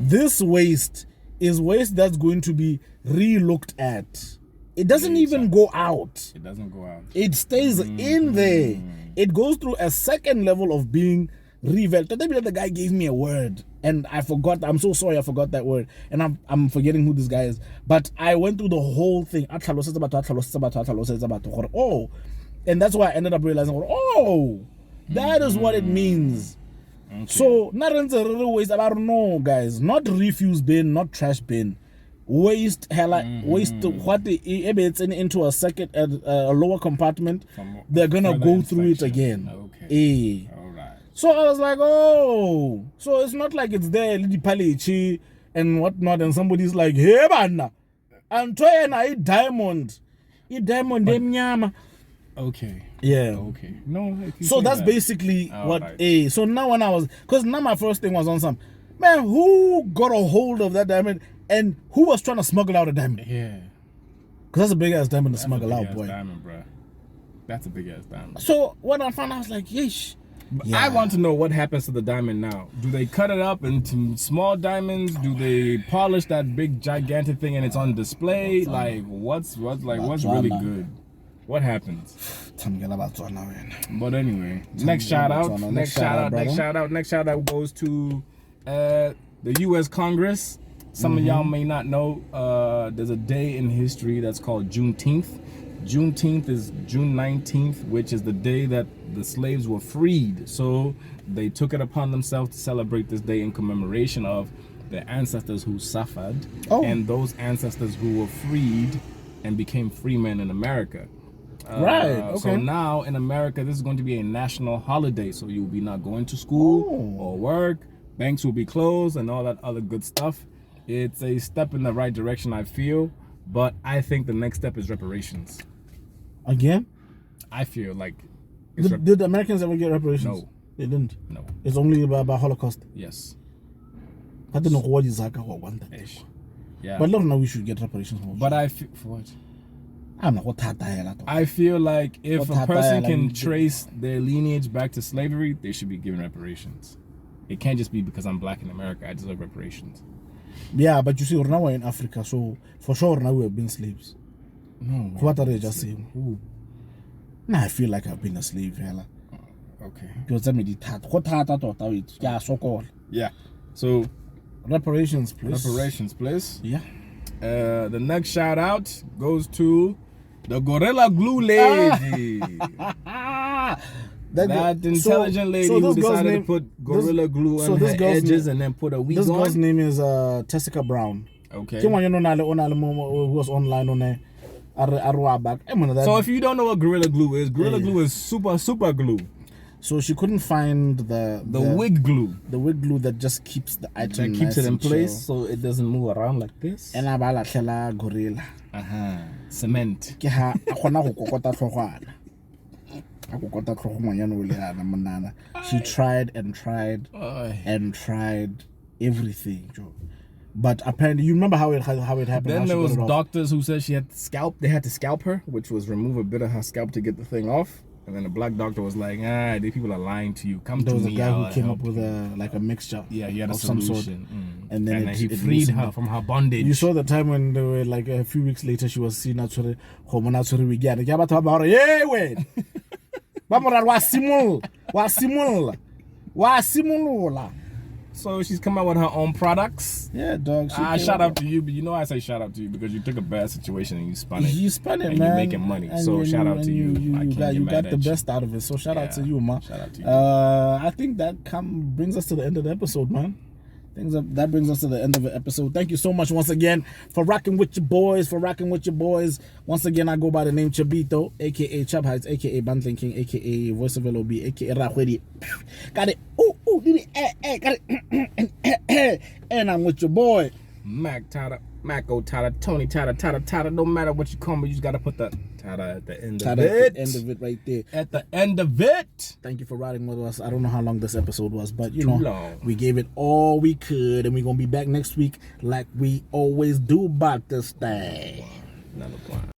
This waste is waste that's going to be re-looked at. It doesn't even go out.
It doesn't go out.
It stays in there. It goes through a second level of being revealed. The guy gave me a word and I forgot. I'm so sorry I forgot that word. And I'm forgetting who this guy is. But I went through the whole thing. Oh. And that's why I ended up realizing, that is what it means. Okay. So, not waste. I don't know, guys. Not refuse bin, not trash bin. Waste, waste. What it's into a second, a lower compartment. They're gonna go through it again. Okay. All right. So I was like, so it's not like it's there, and whatnot, and somebody's like, hey man, I'm trying to eat diamond, Okay. Yeah. Okay. No. So that's basically what. Right. So now when I was, because now my first thing was on some, man, who got a hold of that diamond and who was trying to smuggle out a diamond? Yeah. Because that's a big ass diamond to smuggle out, boy. Diamond, bro. That's a big ass diamond. So when I found out, I was like, yeesh. Yeah. I want to know what happens to the diamond now. Do they cut it up into small diamonds? Do they polish that big gigantic thing and it's on display? Like what's really good? What happens? But anyway, next shout out goes to the U.S. Congress. Some of y'all may not know, there's a day in history that's called Juneteenth. Juneteenth is June 19th, which is the day that the slaves were freed. So they took it upon themselves to celebrate this day in commemoration of their ancestors who suffered and those ancestors who were freed and became free men in America. Right. Okay. So now in America, this is going to be a national holiday. So you'll be not going to school or work. Banks will be closed and all that other good stuff. It's a step in the right direction, I feel. But I think the next step is reparations. Again? I feel like... Did the Americans ever get reparations? No. They didn't? No. It's only about Holocaust? Yes. I don't know what is Ish. Yeah. But look, now we should get reparations. But I feel... For what? I feel like if a person can trace their lineage back to slavery, they should be given reparations.
It can't just be because I'm black in America. I deserve reparations.
Yeah, but you see, now we're in Africa, so for sure now we have been slaves.
No.
What are they just saying?
Who?
Nah, I feel like I've been a slave, hella.
Okay. Yeah. So
reparations, please.
Reparations, please.
Yeah.
The next shout out goes to the Gorilla Glue lady. That intelligent lady who decided to put Gorilla Glue on her edges and then put a wig on.
This girl's name is Tessica Brown.
Okay.
Who was online on there.
So if you don't know what Gorilla Glue is, Gorilla Glue is super glue.
So she couldn't find the
wig glue.
The wig glue that just keeps the item
that keeps it in place so it doesn't move around like this.
And I gorilla.
Cement.
She tried and tried and tried everything, Joe. But apparently, you remember how it happened.
Then there was doctors who said she had scalp. They had to scalp her, which was remove a bit of her scalp to get the thing off. And then the black doctor was like, these people are lying to you. Come to me. There was a guy who came up with a mixture. Yeah, he had a solution. Some sort. And then he freed her from her bondage. You saw the time when they were like a few weeks later, she was seen actually So she's come out with her own products. Yeah, dog. Shout out to you, but you know I say shout out to you because you took a bad situation and you spun it. You spun it, and man. You're making money. And so shout out to you. You got the best out of it. So shout out to you, man. Shout out to you. I think that brings us to the end of the episode, man. That brings us to the end of the episode. Thank you so much once again for rocking with your boys. Once again, I go by the name Chabito, aka Chab Heights, aka Bantling King, aka Voice of LOB, aka Rahwedi. Got it. Got it. And I'm with your boy Mac Tata, Maco Tata, Tony Tata, Tata. No matter what you call me, you just gotta put the Tata at the end of it. At the end of it, right there. At the end of it. Thank you for riding with us. I don't know how long this episode was, but you know, we gave it all we could, and we're gonna be back next week like we always do about this thing. Another plan.